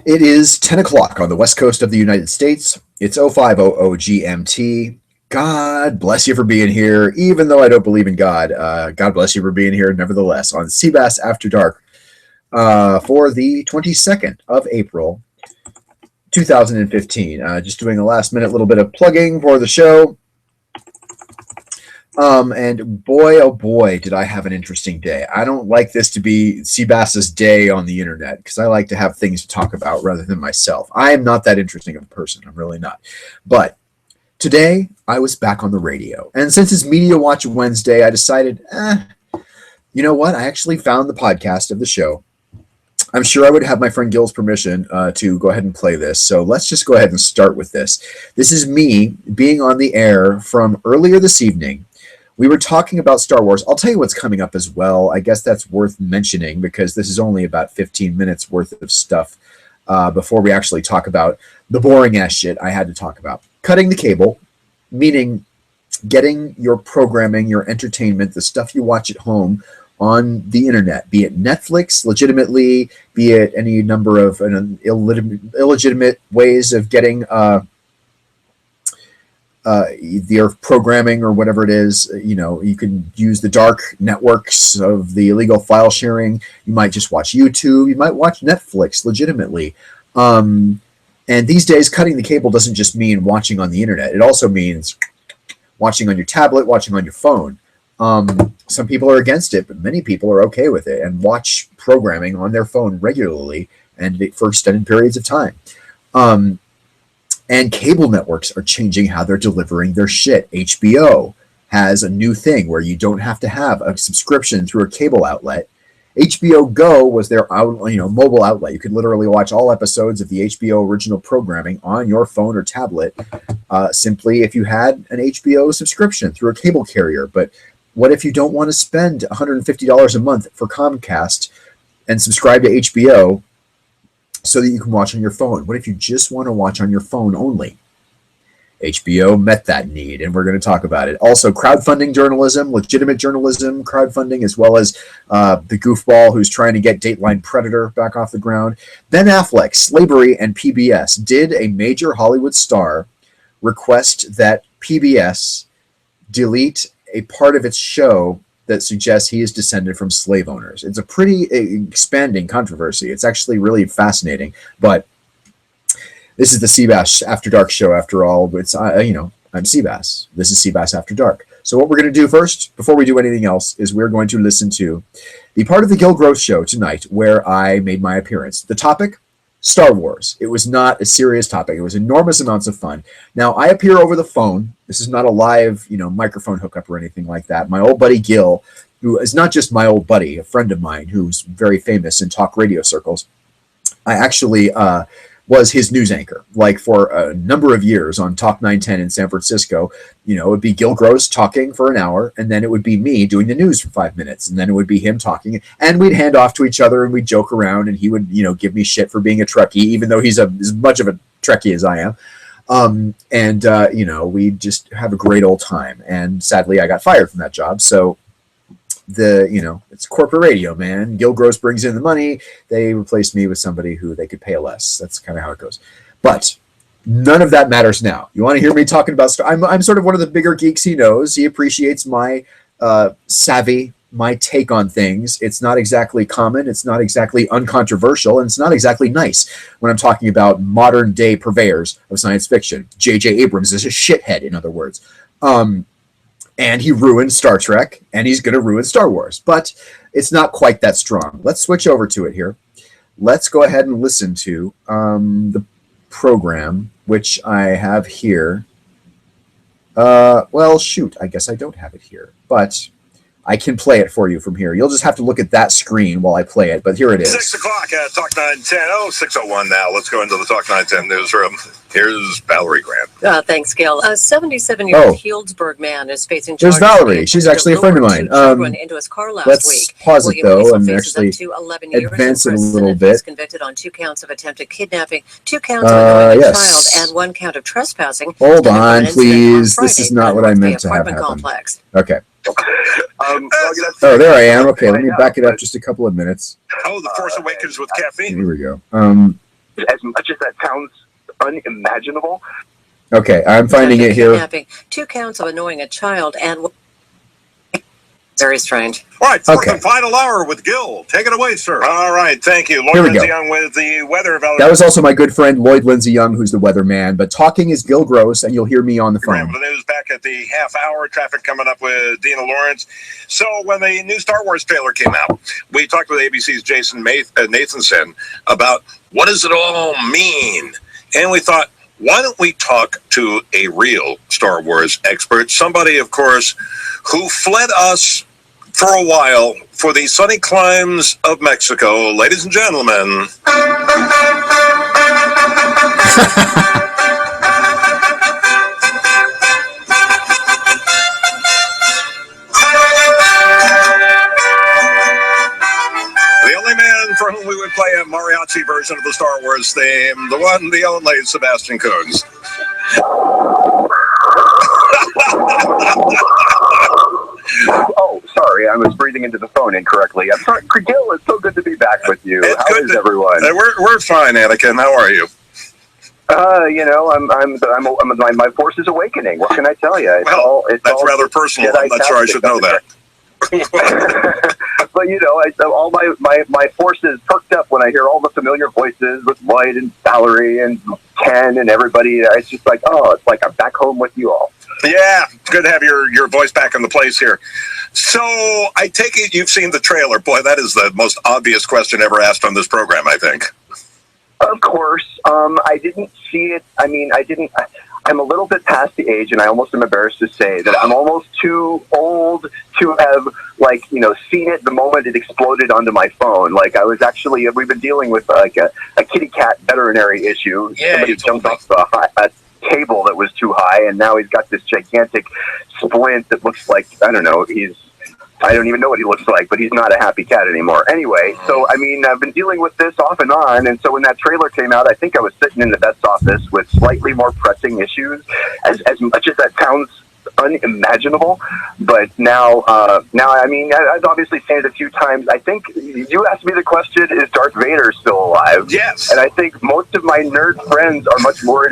It is 10 o'clock on the west coast of the United States. It's 0500 GMT. God bless you for being here, even though I don't believe in God. God bless you for being here, nevertheless, on cBas After Dark for the 22nd of April, 2015. Just doing a last-minute little bit of plugging for the show. And boy, oh boy, did I have an interesting day. I don't like this to be cBas's day on the internet because I like to have things to talk about rather than myself. I am not that interesting of a person. I'm really not. But today, I was back on the radio. And since it's MediaWatch Wednesday, I decided, you know what? I actually found the podcast of the show. I'm sure I would have my friend Gil's permission to go ahead and play this. So let's just go ahead and start with this. This is me being on the air from earlier this evening. We were talking about Star Wars. I'll tell you what's coming up as well. I guess that's worth mentioning because this is only about 15 minutes worth of stuff before we actually talk about the boring ass shit I had to talk about. Cutting the cable, meaning getting your programming, your entertainment, the stuff you watch at home on the internet, be it Netflix, legitimately, be it any number of illegitimate ways of getting their programming or whatever it is. You know, you can use the dark networks of the illegal file sharing. You might just watch YouTube. You might watch Netflix legitimately. And these days, cutting the cable doesn't just mean watching on the internet. It also means watching on your tablet, watching on your phone. Some people are against it, but many people are okay with it and watch programming on their phone regularly and for extended periods of time. And cable networks are changing how they're delivering their shit. HBO has a new thing where you don't have to have a subscription through a cable outlet. HBO Go was their mobile outlet. You could literally watch all episodes of the HBO original programming on your phone or tablet simply if you had an HBO subscription through a cable carrier. But what if you don't want to spend $150 a month for Comcast and subscribe to HBO so that you can watch on your phone? What if you just want to watch on your phone only? HBO met that need, and we're going to talk about it. Also, crowdfunding journalism, legitimate journalism, crowdfunding, as well as the goofball who's trying to get Dateline Predator back off the ground. Ben Affleck, slavery, and PBS. Did a major Hollywood star request that PBS delete a part of its show that suggests he is descended from slave owners? It's a pretty expanding controversy. It's actually really fascinating, but this is the cBas After Dark show after all. It's, I'm cBas. This is cBas After Dark. So what we're going to do first, before we do anything else, is we're going to listen to the part of the Gil Gross show tonight where I made my appearance. The topic, Star Wars. It was not a serious topic. It was enormous amounts of fun. Now, I appear over the phone. This is not a live, microphone hookup or anything like that. My old buddy Gil, who is not just my old buddy, a friend of mine who's very famous in talk radio circles. I actually was his news anchor, like for a number of years on Talk 910 in San Francisco. It would be Gil Gross talking for an hour, and then it would be me doing the news for 5 minutes, and then it would be him talking, and we'd hand off to each other, and we'd joke around, and he would, give me shit for being a Trekkie, even though he's as much of a Trekkie as I am. We'd just have a great old time, and sadly, I got fired from that job, so it's corporate radio, man. Gil Gross brings in the money. They replaced me with somebody who they could pay less. That's kind of how it goes. But none of that matters now. You want to hear me talking about Star? I'm sort of one of the bigger geeks he knows. He appreciates my savvy, my take on things. It's not exactly common. It's not exactly uncontroversial. And it's not exactly nice when I'm talking about modern day purveyors of science fiction. J.J. Abrams is a shithead, in other words. And he ruined Star Trek, and he's going to ruin Star Wars. But it's not quite that strong. Let's switch over to it here. Let's go ahead and listen to the program, which I have here. Well, shoot, I guess I don't have it here. But I can play it for you from here. You'll just have to look at that screen while I play it, but here it is. 6 o'clock at Talk 910. Oh, 6:01 now. Let's go into the Talk 910 newsroom. Here's Valerie Grant. Thanks, Gail. A 77-year-old Healdsburg man is facing charges. There's Valerie. She's actually a friend of mine. Into his car last let's week. Pause it, though, and actually advance it a little bit. He's convicted on 2 counts of attempted kidnapping, 2 counts of annoying a child, and 1 count of trespassing. Hold on, please. This is not what I meant to have happen. Okay. There I am. Okay, let me back it up just a couple of minutes. The Force Awakens with caffeine. Here we go. as much as that sounds unimaginable. Okay, I'm finding it here. Kidnapping, 2 counts of annoying a child, and very strange. All right, fourth and final hour with Gil. Take it away, sir. All right, thank you. Lloyd Lindsay Young with the weather evaluation. That was also my good friend Lloyd Lindsay Young, who's the weatherman. But talking is Gil Gross, and you'll hear me on the phone. The news back at the half hour. Traffic coming up with Dina Lawrence. So when the new Star Wars trailer came out, we talked with ABC's Jason Nathanson about what does it all mean? And we thought, why don't we talk to a real Star Wars expert, somebody, of course, who fled us for a while for the sunny climes of Mexico. Ladies and gentlemen. The only man for whom we would play a mariachi version of the Star Wars theme, the one, the only Sebastian Coons. Oh, sorry, I was breathing into the phone incorrectly. I'm sorry, Gil, it's so good to be back with you. It's How is everyone? We're fine, Anakin. How are you? My force is awakening. What can I tell you? That's rather personal. I'm not sure I should know that. But all my forces perked up when I hear all the familiar voices with Lloyd and Valerie and Ken and everybody. It's just like, it's like I'm back home with you all. Yeah, it's good to have your voice back in the place here. So I take it you've seen the trailer. Boy, that is the most obvious question ever asked on this program, I think. Of course. I didn't see it. I mean, I'm a little bit past the age, and I almost am embarrassed to say that I'm almost too old to have, seen it the moment it exploded onto my phone. Like, we've been dealing with, a kitty cat veterinary issue. Yeah, somebody jumped off a table that was too high, and now he's got this gigantic splint that looks like, I don't even know what he looks like, but he's not a happy cat anymore. Anyway, so, I've been dealing with this off and on, and so when that trailer came out, I think I was sitting in the vet's office with slightly more pressing issues, as much as that sounds unimaginable. But now, I've obviously seen it a few times. I think you asked me the question, is Darth Vader still alive? Yes. And I think most of my nerd friends are much more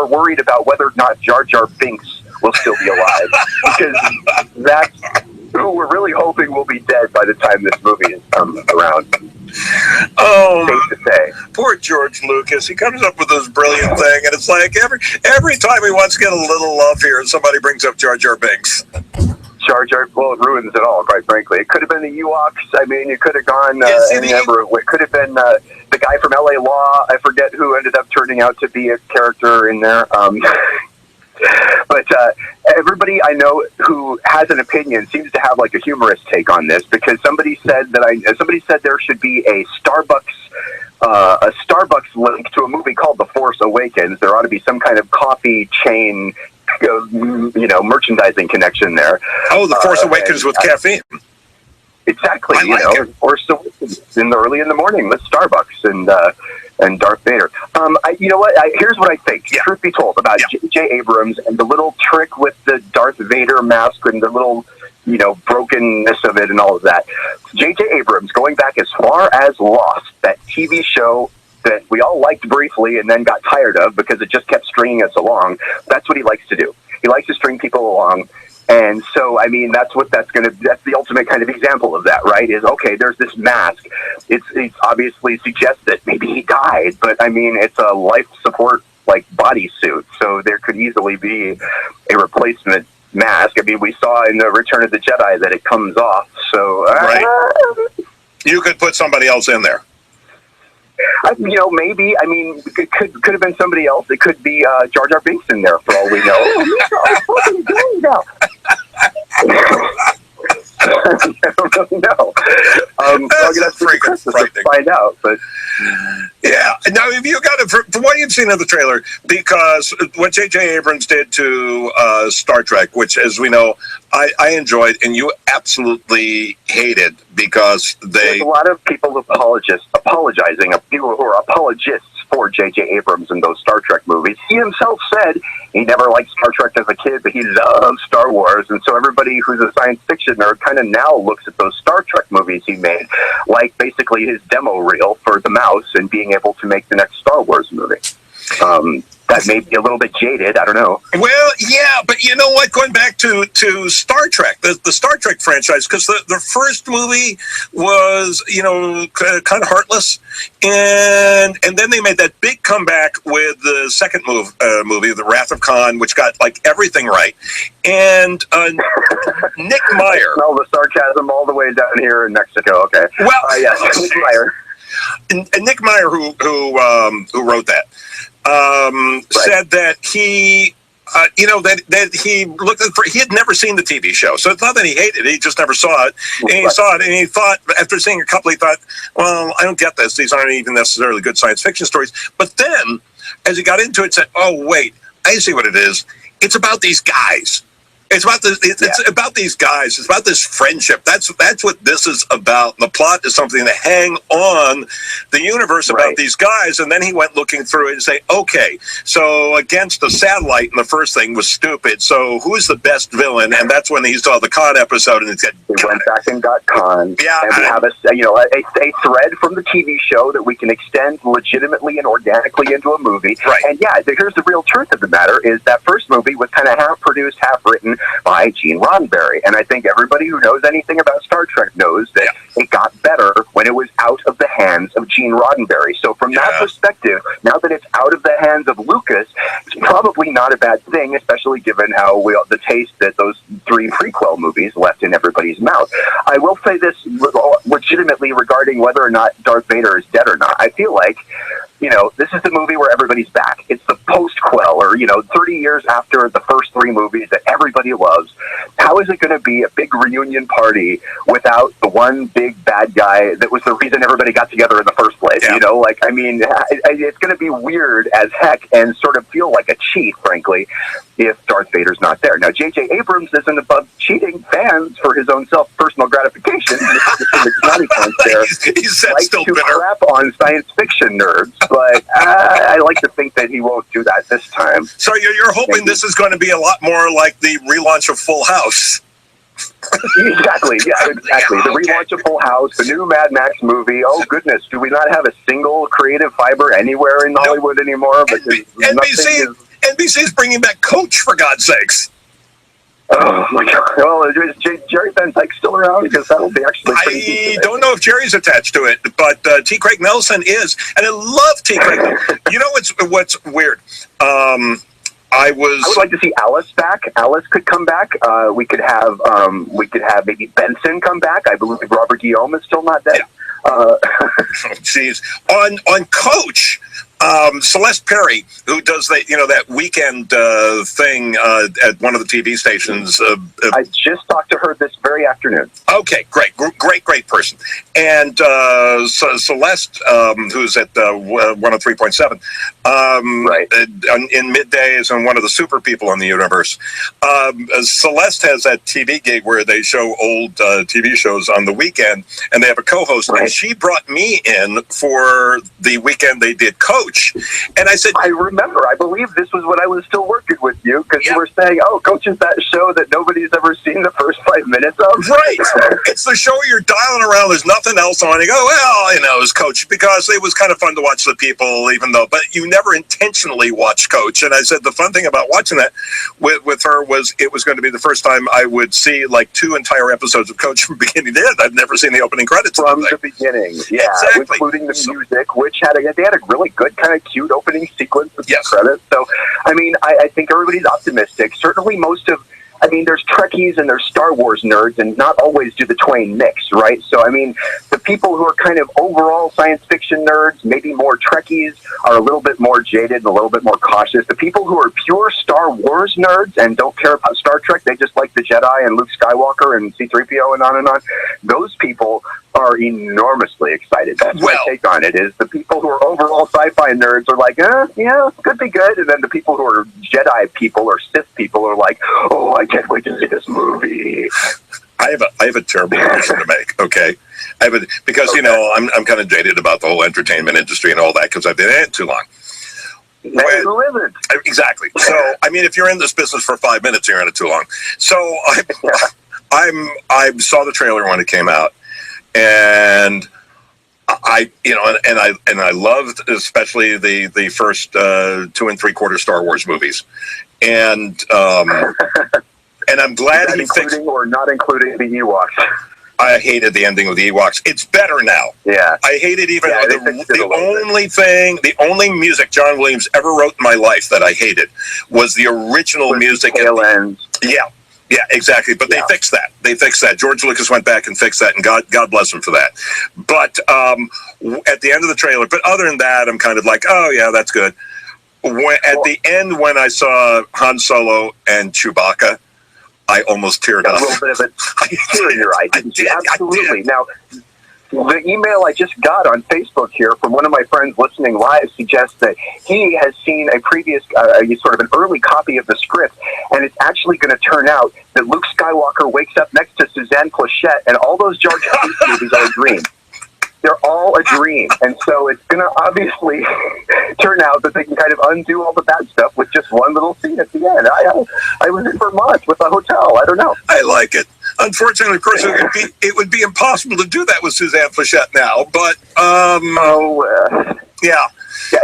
worried about whether or not Jar Jar Binks will still be alive. Because that's who we're really hoping will be dead by the time this movie is around. Oh, safe to say. Poor George Lucas. He comes up with this brilliant thing, and it's like every time he wants to get a little love here, somebody brings up Jar Jar Binks. Jar Jar, well, it ruins it all, quite frankly. It could have been the Ewoks. It could have gone it could have been the guy from LA Law. I forget who ended up turning out to be a character in there. But everybody I know who has an opinion seems to have like a humorous take on this, because somebody said there should be a Starbucks link to a movie called The Force Awakens. There ought to be some kind of coffee chain, merchandising connection there. Oh, The Force Awakens with caffeine. Exactly. Or so early in the morning with Starbucks and Darth Vader. Here's what I think. Yeah. Truth be told, about J.J. Abrams and the little trick with the Darth Vader mask and the little, brokenness of it and all of that. J.J. Abrams, going back as far as Lost, that TV show that we all liked briefly and then got tired of because it just kept stringing us along. That's what he likes to do. He likes to string people along. And so, that's the ultimate kind of example of that, right? Is, okay, there's this mask. It's obviously suggests that maybe he died, but it's a life support, bodysuit. So there could easily be a replacement mask. We saw in the Return of the Jedi that it comes off. So, right. You could put somebody else in there. Maybe. It could have been somebody else. It could be Jar Jar Binks in there, for all we know. What are you doing now? I don't really know. I'm gonna have to find out. But yeah, now have you got it from what you've seen of the trailer? Because what J.J. Abrams did to Star Trek, which, as we know, I enjoyed, and you absolutely hated because there's a lot of people apologizing, people who are apologists for J.J. Abrams in those Star Trek movies. He himself said he never liked Star Trek as a kid, but he loved Star Wars, and so everybody who's a science fiction nerd kind kind of now looks at those Star Trek movies he made like basically his demo reel for the mouse and being able to make the next Star Wars movie. That may be a little bit jaded. I don't know. Well, yeah, but you know what? Going back to Star Trek, the Star Trek franchise, because the first movie was, kind of heartless, and then they made that big comeback with the second movie, The Wrath of Khan, which got like everything right. And Nick Meyer. Smell the sarcasm all the way down here in Mexico. Okay. Well, yes, Nick Meyer. And Nick Meyer, who wrote that. Said that he, that he looked for, he had never seen the TV show. So it's not that he hated it, he just never saw it. And he saw it and he thought, after seeing a couple, he thought, well, I don't get this. These aren't even necessarily good science fiction stories. But then, as he got into it, said, oh, wait, I see what it is. It's about these guys. It's about these guys. It's about this friendship. That's what this is about. And the plot is something to hang on the universe about these guys. And then he went looking through it and say, okay, so against the satellite, and the first thing was stupid. So who's the best villain? And that's when he saw the Khan episode, and he said, we went back and got Khan. Yeah, and we have a thread from the TV show that we can extend legitimately and organically into a movie. Right. And yeah, here's the real truth of the matter: is that first movie was kind of half produced, half written by Gene Roddenberry. And I think everybody who knows anything about Star Trek knows that it got better when it was out of the hands of Gene Roddenberry. So from that perspective, now that it's out of the hands of Lucas, it's probably not a bad thing, especially given how the taste that those 3 prequel movies left in everybody's mouth. I will say this legitimately regarding whether or not Darth Vader is dead or not. I feel like, this is the movie where everybody's back. It's the post-quel, or, 30 years after the first 3 movies that everybody loves. How is it going to be a big reunion party without the one big bad guy that was the reason everybody got together in the first place? Yeah. It's going to be weird as heck and sort of feel like a cheat, frankly, if Darth Vader's not there. Now, J.J. Abrams isn't above cheating fans for his own personal gratification. He said still to bitter. crap on science fiction nerds, but I like to think that he won't do that this time. So you're hoping this is going to be a lot more like the relaunch of Full House. Exactly. The relaunch of Full House, the new Mad Max movie. Oh goodness, do we not have a single creative fiber anywhere in Hollywood anymore? NBC's bringing back Coach, for God's sakes. Oh my God! Well, is Jerry Van Dyke still around? Because that'll be actually pretty decent. I don't know if Jerry's attached to it, but T. Craig Nelson is, and I love T. Craig Nelson. You know what's weird? I would like to see Alice back. Alice could come back. We could have maybe Benson come back. I believe Robert Guillaume is still not dead. Jeez. On Coach, Celeste Perry, who does that weekend thing at one of the TV stations. I just talked to her this very afternoon. Okay, great person. And Celeste, who's at 103.7, in middays and one of the super people in the universe. Celeste has that TV gig where they show old TV shows on the weekend, and they have a co-host, and she brought me in for the weekend they did Coach. And I said, I remember, I believe this was when I was still working with you, because you were saying, oh, Coach is that show that nobody's ever seen the first 5 minutes of. Right. It's the show you're dialing around, there's nothing else on. You go, well, it's Coach, because it was kind of fun to watch the people, but you never intentionally watch Coach. And I said, the fun thing about watching that with her was it was going to be the first time I would see like 2 entire episodes of Coach from beginning to end. I'd never seen the opening credits. From the beginning, including the music, which they had a really good kind of cute opening sequence with credits. So, I think everybody's optimistic. Certainly there's Trekkies and there's Star Wars nerds, and not always do the twain mix, right? So, the people who are kind of overall science fiction nerds, maybe more Trekkies, are a little bit more jaded and a little bit more cautious. The people who are pure Star Wars nerds and don't care about Star Trek, they just like the Jedi and Luke Skywalker and C-3PO and on, those people are enormously excited. That's my take on it, is the people who are overall sci-fi nerds are like, could be good. And then the people who are Jedi people or Sith people are like, oh, I can't wait to see this movie. I have a terrible admission to make, okay? Because I'm kind of jaded about the whole entertainment industry and all that, because I've been in it too long. Who isn't? Exactly. So, if you're in this business for 5 minutes, you're in it too long. So, I saw the trailer when it came out, and I loved especially the first 2 3/4 Star Wars movies, and I'm glad he fixed, or not including the Ewoks. I hated the ending of the Ewoks. It's better now. Yeah, I hated even the only music John Williams ever wrote in my life that I hated was the original music. Yeah, exactly. But they fixed that. George Lucas went back and fixed that, and God bless him for that. But at the end of the trailer, but other than that, I'm kind of like, oh yeah, that's good. At the end, when I saw Han Solo and Chewbacca, I almost teared up. A little bit of a tear in your eye. Absolutely. Now, the email I just got on Facebook here from one of my friends listening live suggests that he has seen a previous, sort of an early copy of the script, and it's actually going to turn out that Luke Skywalker wakes up next to Suzanne Plachette, and all those Jar Jar Binks movies are a dream. They're all a dream, and so it's going to obviously turn out that they can kind of undo all the bad stuff with just one little scene at the end. I was in Vermont with a hotel. I don't know. I like it. Unfortunately, of course, it would be impossible to do that with Suzanne Plachette now. But yeah.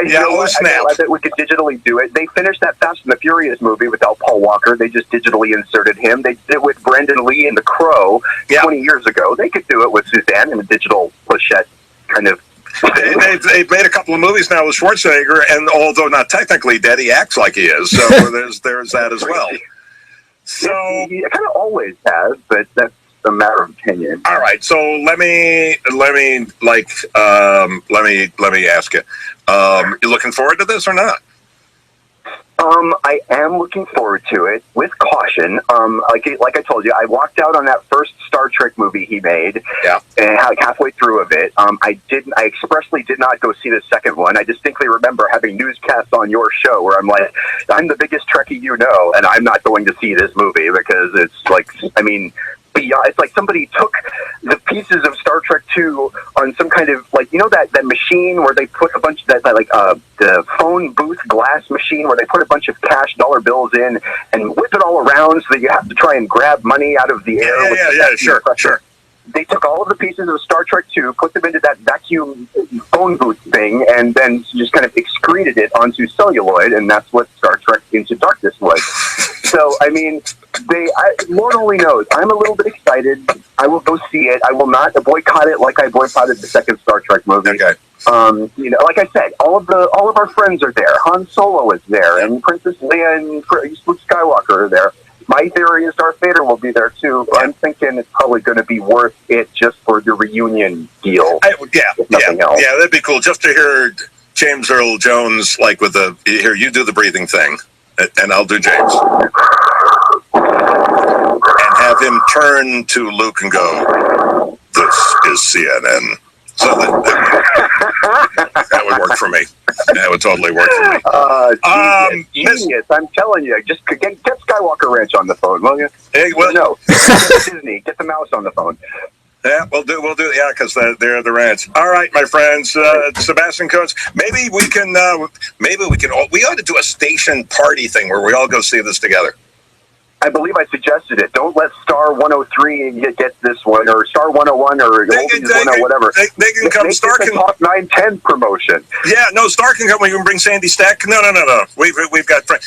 You know what? I'm glad that we could digitally do it. They finished that Fast and the Furious movie without Paul Walker. They just digitally inserted him. They did it with Brendan Lee and The Crow 20 years ago. They could do it with Suzanne in a digital Plachette kind of. They've made a couple of movies now with Schwarzenegger, and although not technically dead, he acts like he is. So there's that as well. So he kind of always has, but that's a matter of opinion. All right, so let me ask you: you looking forward to this or not? I am looking forward to it with caution. Like I told you, I walked out on that first Star Trek movie he made. Yeah. And halfway through of it, I expressly did not go see the second one. I distinctly remember having newscasts on your show where I'm like, I'm the biggest Trekkie you know, and I'm not going to see this movie because it's like, I mean, beyond, it's like somebody took the pieces of Star Trek 2 on some kind of, like, you know, that machine where they put a bunch of the phone booth glass machine where they put a bunch of cash dollar bills in and whip it all around so that you have to try and grab money out of the air. Yeah, sure. They took all of the pieces of Star Trek 2, put them into that vacuum phone booth thing, and then just kind of excreted it onto celluloid, and that's what Star Trek Into Darkness was. So, I mean, Lord only knows. I'm a little bit excited. I will go see it. I will not boycott it like I boycotted the second Star Trek movie. Okay. You know, like I said, all of our friends are there. Han Solo is there, and Princess Leia and Luke Skywalker are there. My theory is Darth Vader will be there too. Yeah. I'm thinking it's probably going to be worth it just for the reunion deal. Yeah, that'd be cool. Just to hear James Earl Jones, like with here, you do the breathing thing, and I'll do James, and have him turn to Luke and go, "This is CNN." So that would work for me. That would totally work for me. Genius! I'm telling you, just get Skywalker Ranch on the phone, will you? Hey, well, no, Disney, get the mouse on the phone. Yeah, we'll do. Yeah, because they're the ranch. All right, my friends, Sebastian Coates. Maybe we ought to do a station party thing where we all go see this together. I believe I suggested it. Don't let Star 103 get this one, or Star 101, or Oldies 10, whatever. They can come. Star can Talk 910 promotion. Yeah, no, Star can come. We can bring Sandy Stack. No. We've got friends.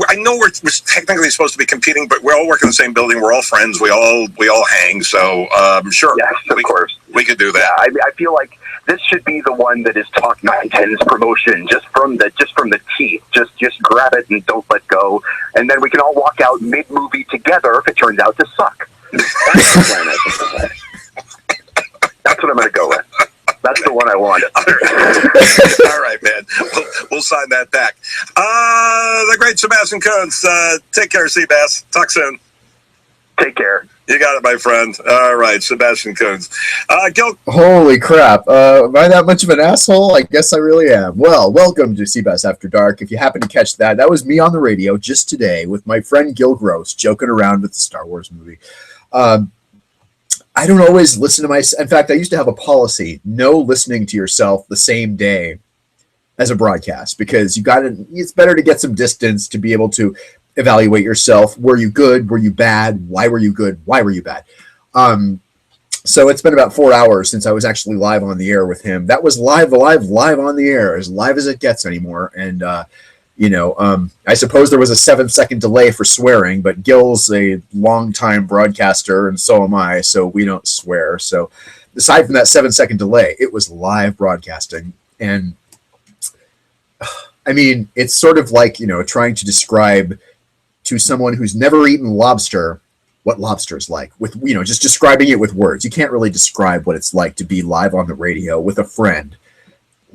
I know we're technically supposed to be competing, but we all work in the same building. We're all friends. We all hang. So sure, yes, of course, we could do that. Yeah, I feel like this should be the one that is Talk 910's promotion, just from the teeth. Just grab it and don't let go, and then we can all walk out mid-movie together if it turns out to suck. That's what I'm going to go with. That's the one I want. All right, man. We'll sign that back. The great Sebastian Coates. Take care, cBas. Talk soon. Take care. You got it, my friend. All right, Sebastian Coates. Gil. Holy crap. Am I that much of an asshole? I guess I really am. Well, welcome to cBas After Dark. If you happen to catch that was me on the radio just today with my friend Gil Gross joking around with the Star Wars movie. I don't always listen to in fact, I used to have a policy, no listening to yourself the same day as a broadcast, because it's better to get some distance to be able to evaluate yourself. Were you good? Were you bad? Why were you good? Why were you bad? So it's been about 4 hours since I was actually live on the air with him. That was live on the air, as live as it gets anymore. And, I suppose there was a 7-second delay for swearing, but Gil's a longtime broadcaster, and so am I, so we don't swear. So aside from that 7-second delay, it was live broadcasting. And I mean, it's sort of like, trying to describe to someone who's never eaten lobster what lobster's like, with, just describing it with words. You can't really describe what it's like to be live on the radio with a friend,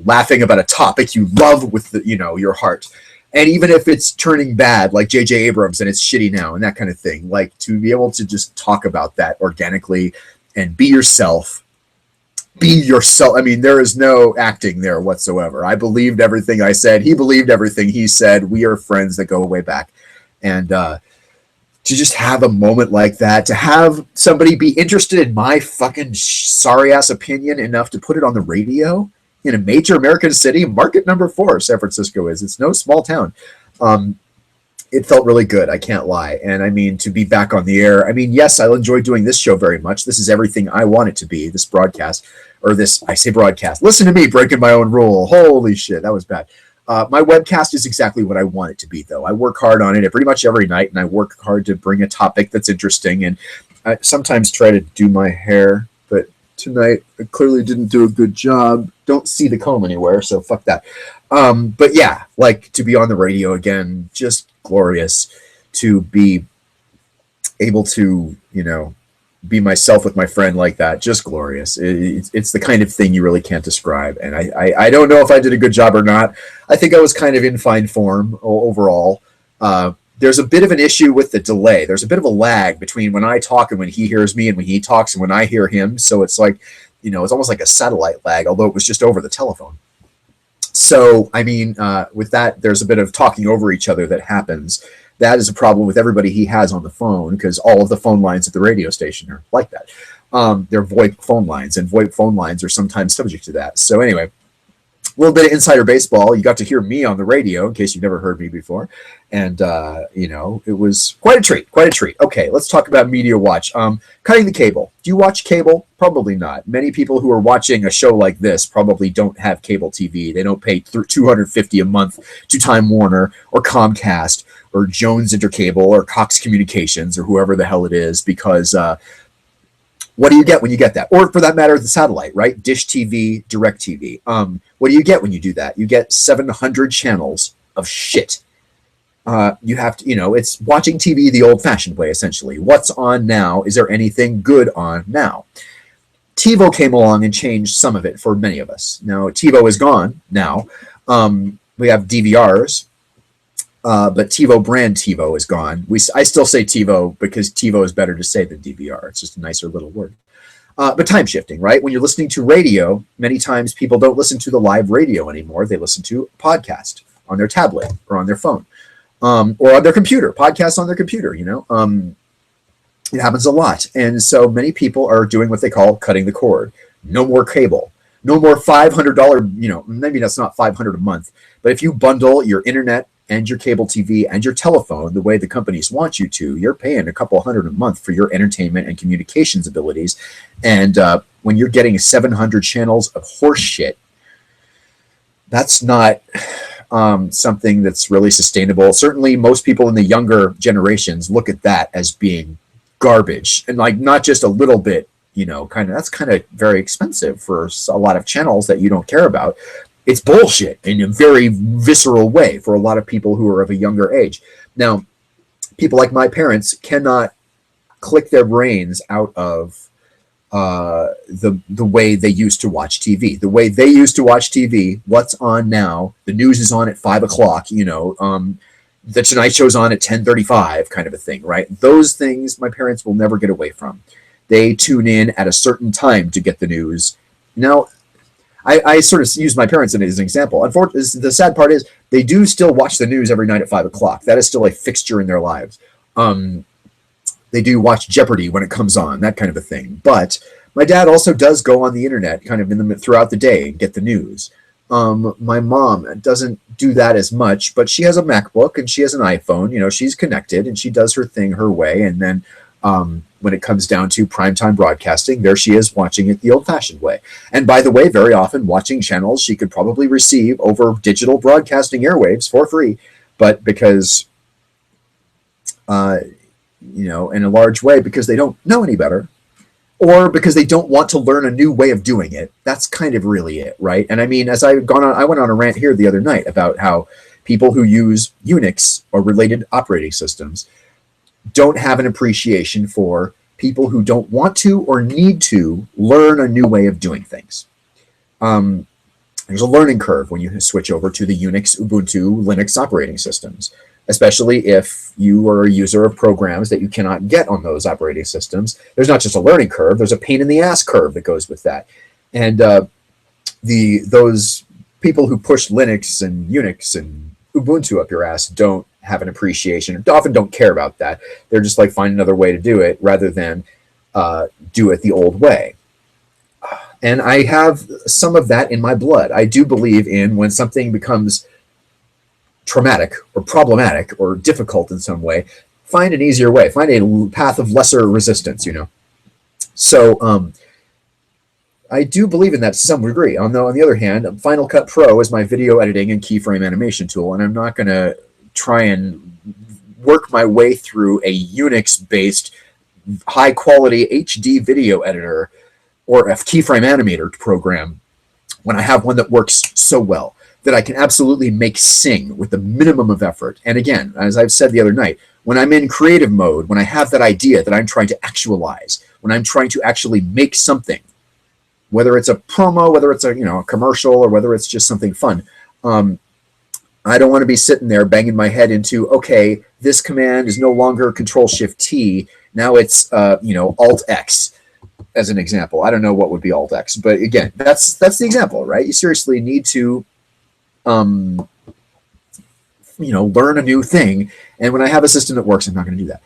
laughing about a topic you love with your heart. And even if it's turning bad, like J.J. Abrams, and it's shitty now and that kind of thing, like to be able to just talk about that organically and be yourself. I mean, there is no acting there whatsoever. I believed everything I said. He believed everything he said. We are friends that go way back. And to just have a moment like that, to have somebody be interested in my fucking sorry-ass opinion enough to put it on the radio in a major American city, market number 4, San Francisco is. It's no small town. It felt really good, I can't lie. And I mean, to be back on the air, I mean, yes, I'll enjoy doing this show very much. This is everything I want it to be, this broadcast, or this, I say broadcast. Listen to me breaking my own rule. Holy shit, that was bad. My webcast is exactly what I want it to be, though. I work hard on it pretty much every night, and I work hard to bring a topic that's interesting. And I sometimes try to do my hair, but tonight I clearly didn't do a good job. Don't see the comb anywhere, so fuck that. But yeah, like to be on the radio again, just glorious to be able to, be myself with my friend like that. Just glorious. It's the kind of thing you really can't describe. And I don't know if I did a good job or not. I think I was kind of in fine form overall. There's a bit of an issue with the delay. There's a bit of a lag between when I talk and when he hears me, and when he talks and when I hear him. So it's like, it's almost like a satellite lag, although it was just over the telephone. So, I mean, with that, there's a bit of talking over each other that happens. That is a problem with everybody he has on the phone, because all of the phone lines at the radio station are like that. They're VoIP phone lines, and VoIP phone lines are sometimes subject to that. So anyway, a little bit of insider baseball. You got to hear me on the radio, in case you've never heard me before. And, it was quite a treat. Okay, let's talk about MediaWatch. Cutting the cable. Do you watch cable? Probably not. Many people who are watching a show like this probably don't have cable TV. They don't pay $250 a month to Time Warner or Comcast or Jones Intercable or Cox Communications or whoever the hell it is, because what do you get when you get that? Or for that matter, the satellite, right? Dish TV, Direct TV. What do you get when you do that? You get 700 channels of shit. You have to, it's watching TV the old-fashioned way, essentially. What's on now? Is there anything good on now? TiVo came along and changed some of it for many of us. Now, TiVo is gone now. We have DVRs. But TiVo brand TiVo is gone. I still say TiVo because TiVo is better to say than DVR. It's just a nicer little word. But time shifting, right? When you're listening to radio, many times people don't listen to the live radio anymore. They listen to a podcast on their tablet or on their phone, or on their computer. Podcasts on their computer. It happens a lot, and so many people are doing what they call cutting the cord. No more cable. No more $500. Maybe that's not $500 a month, but if you bundle your internet and your cable TV and your telephone the way the companies want you to, you're paying a couple $100 a month for your entertainment and communications abilities. And when you're getting 700 channels of horse shit, that's not something that's really sustainable. Certainly most people in the younger generations look at that as being garbage, and like not just a little bit, that's kind of very expensive for a lot of channels that you don't care about. It's bullshit in a very visceral way for a lot of people who are of a younger age. Now, people like my parents cannot click their brains out of the way they used to watch TV. The way they used to watch TV, what's on now, the news is on at 5 o'clock, the Tonight Show's on at 10:35 kind of a thing, right? Those things my parents will never get away from. They tune in at a certain time to get the news. Now, I sort of use my parents as an example. Unfortunately, the sad part is they do still watch the news every night at 5 o'clock. That is still a fixture in their lives. They do watch Jeopardy when it comes on, that kind of a thing. But my dad also does go on the internet kind of throughout the day and get the news. My mom doesn't do that as much, but she has a MacBook and she has an iPhone. You know, she's connected and she does her thing her way. And then when it comes down to primetime broadcasting, there she is watching it the old-fashioned way. And by the way, very often watching channels she could probably receive over digital broadcasting airwaves for free, but because, you know, in a large way, because they don't know any better, or because they don't want to learn a new way of doing it. That's kind of really it, right? And I mean, as I went on a rant here the other night about how people who use Unix or related operating systems don't have an appreciation for people who don't want to or need to learn a new way of doing things. There's a learning curve when you switch over to the Unix, Ubuntu, Linux operating systems, especially if you are a user of programs that you cannot get on those operating systems. There's not just a learning curve, there's a pain in the ass curve that goes with that. And those people who push Linux and Unix and Ubuntu up your ass don't have an appreciation, often don't care about that. They're just like, find another way to do it rather than do it the old way. And I have some of that in my blood. I do believe in when something becomes traumatic or problematic or difficult in some way, find an easier way, find a path of lesser resistance, you know. So I do believe in that to some degree. On the other hand, Final Cut Pro is my video editing and keyframe animation tool, and I'm not going to try and work my way through a Unix-based high-quality HD video editor or a keyframe animator program when I have one that works so well that I can absolutely make sing with the minimum of effort. And again, as I've said the other night, when I'm in creative mode, when I have that idea that I'm trying to actualize, when I'm trying to actually make something, whether it's a promo, whether it's a commercial, or whether it's just something fun, I don't want to be sitting there banging my head into, okay, this command is no longer Control-Shift-T, now it's Alt-X. As an example, I don't know what would be Alt-X, but again, that's the example, right? You seriously need to, learn a new thing. And when I have a system that works, I'm not going to do that.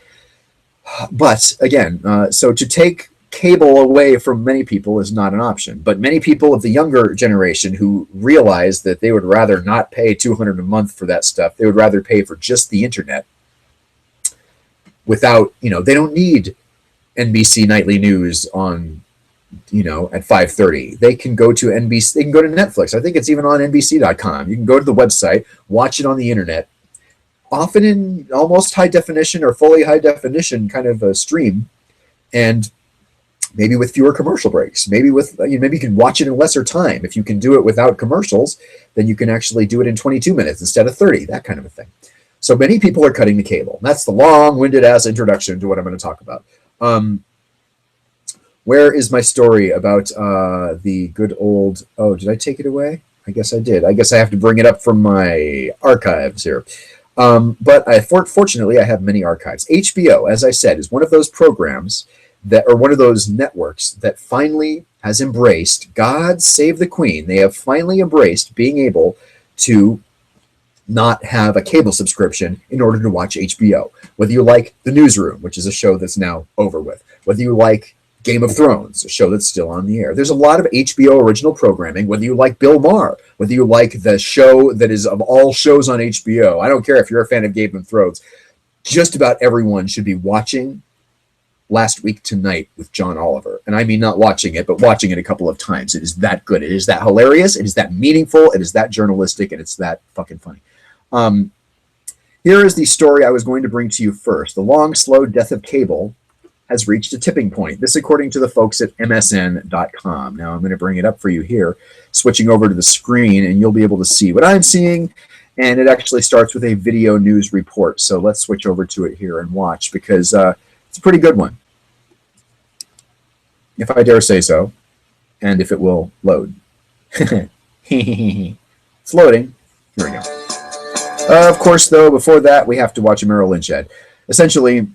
But again, so to take cable away from many people is not an option. But many people of the younger generation who realize that they would rather not pay $200 a month for that stuff, they would rather pay for just the internet. Without, they don't need NBC Nightly News on, at 5:30. They can go to NBC, they can go to Netflix. I think it's even on NBC.com. You can go to the website, watch it on the internet, often in almost high definition or fully high definition kind of a stream, and maybe with fewer commercial breaks. Maybe maybe you can watch it in lesser time. If you can do it without commercials, then you can actually do it in 22 minutes instead of 30, that kind of a thing. So many people are cutting the cable. That's the long-winded ass introduction to what I'm going to talk about. Where is my story about the good old... Oh, did I take it away? I guess I did. I guess I have to bring it up from my archives here. But fortunately, I have many archives. HBO, as I said, is one of those programs or one of those networks that finally has embraced, God save the Queen, they have finally embraced being able to not have a cable subscription in order to watch HBO. Whether you like The Newsroom, which is a show that's now over with, whether you like Game of Thrones, a show that's still on the air. There's a lot of HBO original programming, whether you like Bill Maher, whether you like the show that is of all shows on HBO. I don't care if you're a fan of Game of Thrones. Just about everyone should be watching Last Week Tonight with John Oliver. And I mean not watching it, but watching it a couple of times. It is that good. It is that hilarious. It is that meaningful. It is that journalistic. And it's that fucking funny. Here is the story I was going to bring to you first. The long, slow death of cable has reached a tipping point. This according to the folks at MSN.com. Now I'm going to bring it up for you here, switching over to the screen, and you'll be able to see what I'm seeing. And it actually starts with a video news report. So let's switch over to it here and watch, because it's a pretty good one, if I dare say so, and if it will load. It's loading. Here we go. Of course, though, before that, we have to watch a Merrill Lynch ad. Essentially,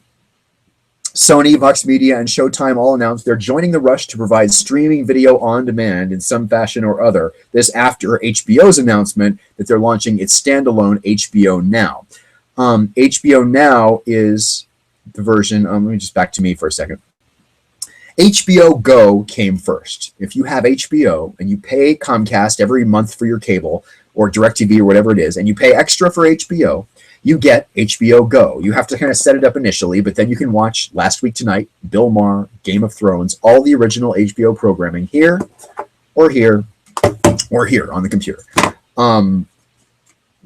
Sony, Vox Media, and Showtime all announced they're joining the rush to provide streaming video on demand in some fashion or other. This after HBO's announcement that they're launching its standalone HBO Now. HBO Now is the version, let me just back to me for a second. HBO Go came first. If you have HBO and you pay Comcast every month for your cable or DirecTV or whatever it is, and you pay extra for HBO, you get HBO Go. You have to kind of set it up initially, but then you can watch Last Week Tonight, Bill Maher, Game of Thrones, all the original HBO programming here or here or here on the computer.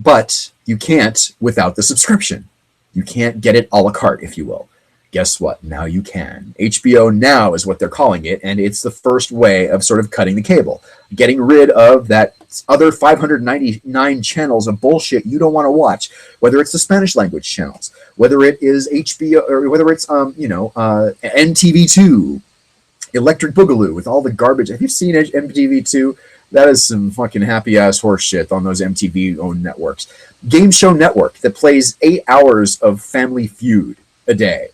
But you can't without the subscription. You can't get it a la carte, if you will. Guess what? Now you can. HBO Now is what they're calling it, and it's the first way of sort of cutting the cable, getting rid of that other 599 channels of bullshit you don't want to watch, whether it's the Spanish language channels, whether it is HBO, or whether it's NTV2, Electric Boogaloo with all the garbage. Have you seen MTV2? That is some fucking happy-ass horse shit on those MTV-owned networks. Game Show Network that plays 8 hours of Family Feud a day,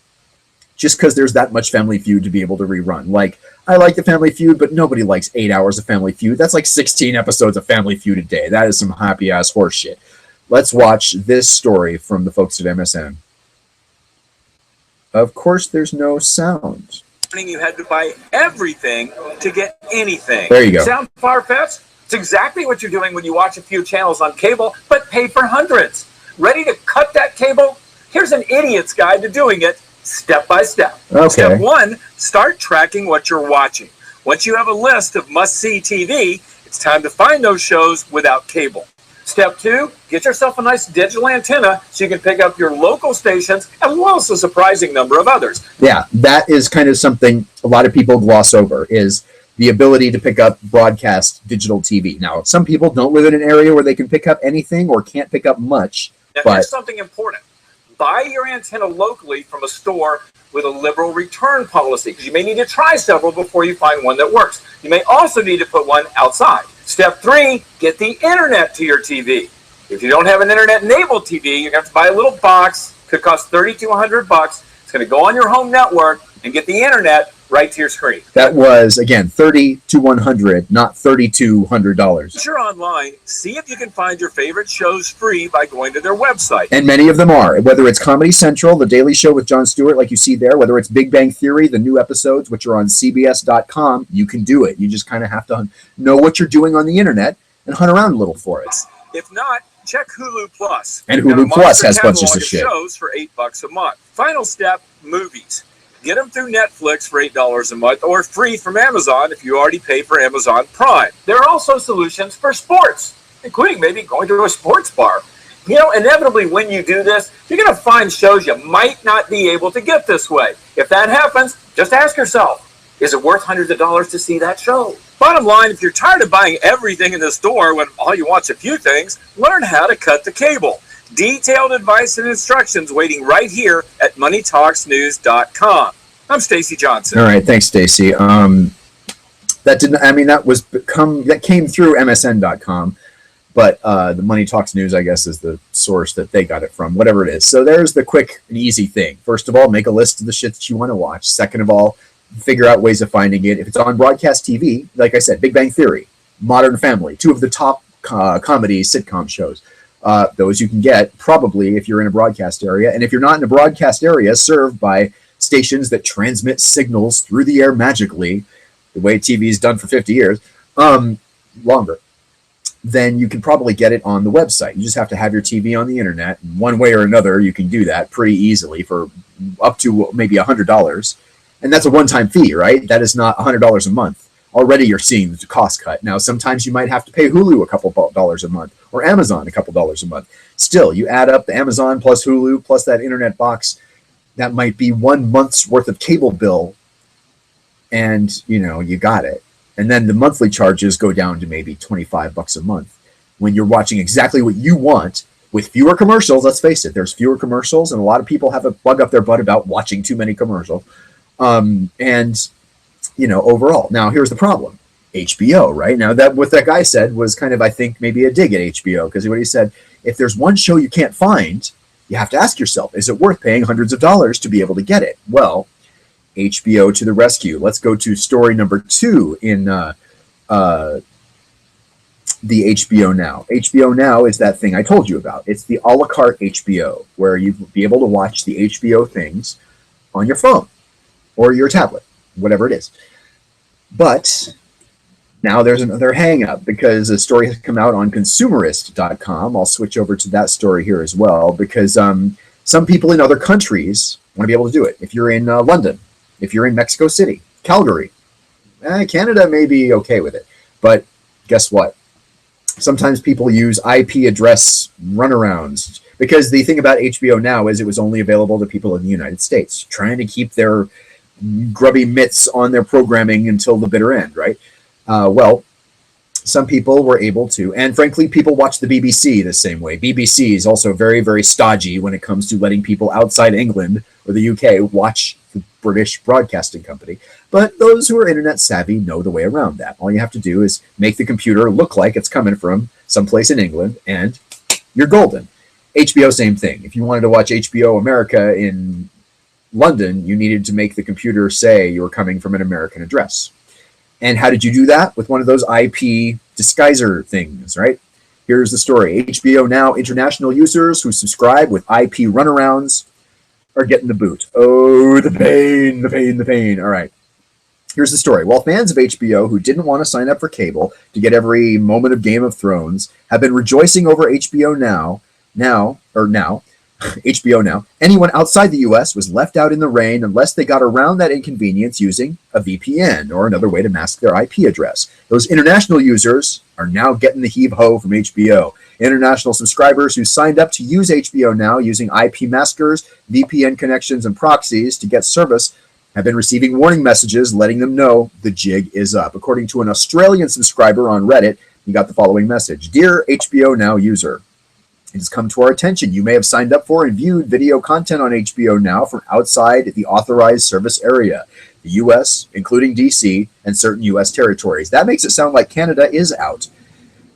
just because there's that much Family Feud to be able to rerun. Like, I like the Family Feud, but nobody likes 8 hours of Family Feud. That's like 16 episodes of Family Feud a day. That is some happy-ass horse shit. Let's watch this story from the folks at MSN. Of course, there's no sound. You had to buy everything to get anything. There you go. Sound far-fetched? It's exactly what you're doing when you watch a few channels on cable, but pay for hundreds. Ready to cut that cable? Here's an idiot's guide to doing it step by step. Okay. Step 1, start tracking what you're watching. Once you have a list of must-see TV, it's time to find those shows without cable. Step 2, get yourself a nice digital antenna so you can pick up your local stations as well as a surprising number of others. Yeah, that is kind of something a lot of people gloss over, is the ability to pick up broadcast digital TV. Now, some people don't live in an area where they can pick up anything or can't pick up much. Now, here's something important. Buy your antenna locally from a store with a liberal return policy, because you may need to try several before you find one that works. You may also need to put one outside. Step 3, get the internet to your TV. If you don't have an internet-enabled TV, you're going to have to buy a little box. Could cost $30 to $100. It's going to go on your home network and get the internet right to your screen. That was, again, $30 to $100, not $3,200. Once you're online, see if you can find your favorite shows free by going to their website. And many of them are, whether it's Comedy Central, The Daily Show with Jon Stewart, like you see there, whether it's Big Bang Theory, the new episodes, which are on cBas.com, you can do it. You just kind of have to know what you're doing on the internet and hunt around a little for it. If not, check Hulu Plus. And Hulu Plus has bunches of shit. Shows for $8 a month. Final step, movies. Get them through Netflix for $8 a month or free from Amazon if you already pay for Amazon Prime. There are also solutions for sports, including maybe going to a sports bar. You know, inevitably when you do this, you're going to find shows you might not be able to get this way. If that happens, just ask yourself, is it worth hundreds of dollars to see that show? Bottom line, if you're tired of buying everything in the store when all you want's a few things, learn how to cut the cable. Detailed advice and instructions waiting right here at MoneyTalksNews.com. I'm Stacey Johnson. All right, thanks, Stacey. That came through MSN.com, but the Money Talks News, I guess, is the source that they got it from, whatever it is. So there's the quick and easy thing. First of all, make a list of the shit that you want to watch. Second of all, figure out ways of finding it. If it's on broadcast TV, like I said, Big Bang Theory, Modern Family, two of the top comedy sitcom shows. Those you can get probably if you're in a broadcast area. And if you're not in a broadcast area served by stations that transmit signals through the air magically, the way TV is done for 50 years, longer, then you can probably get it on the website. You just have to have your TV on the internet. And one way or another, you can do that pretty easily for up to maybe $100. And that's a one-time fee, right? That is not $100 a month. Already you're seeing the cost cut. Now, sometimes you might have to pay Hulu a couple dollars a month or Amazon a couple dollars a month. Still, you add up the Amazon plus Hulu plus that internet box, that might be 1 month's worth of cable bill, and, you got it. And then the monthly charges go down to maybe $25 a month when you're watching exactly what you want with fewer commercials. Let's face it, there's fewer commercials, and a lot of people have a bug up their butt about watching too many commercials. Overall. Now, here's the problem. HBO, right? Now, that what that guy said was kind of, I think, maybe a dig at HBO, because what he said, if there's one show you can't find, you have to ask yourself, is it worth paying hundreds of dollars to be able to get it? Well, HBO to the rescue. Let's go to story number 2 in the HBO Now. HBO Now is that thing I told you about. It's the a la carte HBO, where you'll be able to watch the HBO things on your phone or your tablet. whatever it is. But now there's another hang-up because a story has come out on consumerist.com. I'll switch over to that story here as well because some people in other countries want to be able to do it. If you're in London, if you're in Mexico City, Calgary, Canada may be okay with it. But guess what? Sometimes people use IP address runarounds because the thing about HBO Now is it was only available to people in the United States, trying to keep their grubby mitts on their programming until the bitter end, right? Well, some people were able to, and frankly, people watch the BBC the same way. BBC is also very, very stodgy when it comes to letting people outside England or the UK watch the British Broadcasting Company. But those who are internet savvy know the way around that. All you have to do is make the computer look like it's coming from someplace in England, and you're golden. HBO, same thing. If you wanted to watch HBO America in London, you needed to make the computer say you were coming from an American address. And how did you do that? With one of those IP disguiser things, right? Here's the story. HBO Now international users who subscribe with IP runarounds are getting the boot. Oh, the pain, the pain, the pain. All right. Here's the story. While fans of HBO who didn't want to sign up for cable to get every moment of Game of Thrones have been rejoicing over HBO Now, HBO Now, anyone outside the US was left out in the rain unless they got around that inconvenience using a VPN or another way to mask their IP address. Those international users are now getting the heave-ho from HBO. International subscribers who signed up to use HBO Now using IP maskers, VPN connections, and proxies to get service have been receiving warning messages letting them know the jig is up. According to an Australian subscriber on Reddit, he got the following message. Dear HBO Now user, it has come to our attention. You may have signed up for and viewed video content on HBO Now from outside the authorized service area, the U.S., including D.C., and certain U.S. territories. That makes it sound like Canada is out.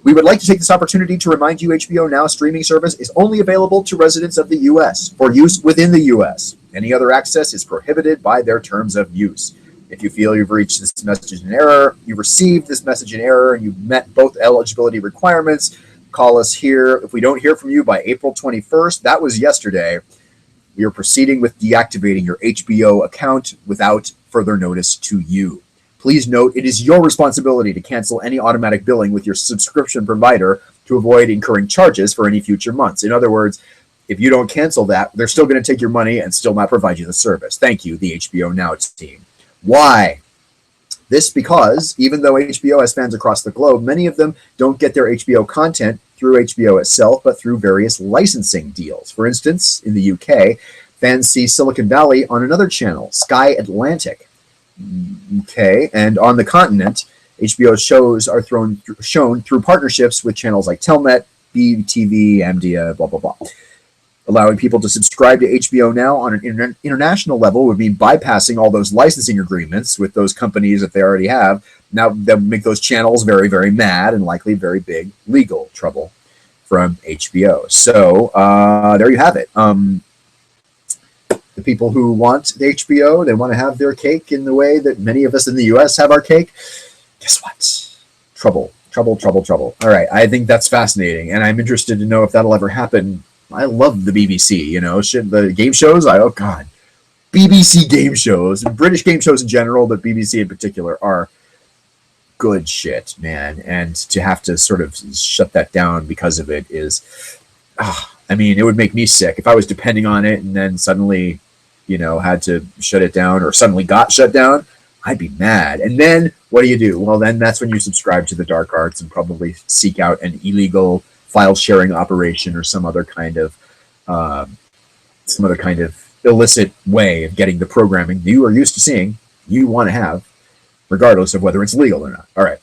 We would like to take this opportunity to remind you HBO Now streaming service is only available to residents of the U.S. for use within the U.S. Any other access is prohibited by their terms of use. If you feel you've reached this message in error, you've received this message in error, and you've met both eligibility requirements, call us here. If we don't hear from you by April 21st, that was yesterday, we are proceeding with deactivating your HBO account without further notice to you. Please note, it is your responsibility to cancel any automatic billing with your subscription provider to avoid incurring charges for any future months. In other words, if you don't cancel that, they're still going to take your money and still not provide you the service. Thank you, the HBO Now team. Why? This because even though HBO has fans across the globe, many of them don't get their HBO content through HBO itself, but through various licensing deals. For instance, in the UK, fans see Silicon Valley on another channel, Sky Atlantic. Okay, and on the continent, HBO shows are shown through partnerships with channels like Telnet, BTV, Amdia, blah, blah, blah. Allowing people to subscribe to HBO Now on an international level would mean bypassing all those licensing agreements with those companies that they already have. Now, they'll make those channels very, very mad and likely very big legal trouble from HBO. So there you have it. The people who want the HBO, they want to have their cake in the way that many of us in the U.S. have our cake. Guess what? Trouble, trouble, trouble, trouble. All right, I think that's fascinating, and I'm interested to know if that'll ever happen. I love the BBC, you know, the game shows. Oh, God. BBC game shows, British game shows in general, but BBC in particular, are good shit, man. And to have to sort of shut that down because of it is, I mean, it would make me sick if I was depending on it and then suddenly, you know, had to shut it down or suddenly got shut down. I'd be mad. And then what do? Well, then that's when you subscribe to the dark arts and probably seek out an illegal file sharing operation or some other kind of illicit way of getting the programming you are used to seeing, you want to have, regardless of whether it's legal or not. All right.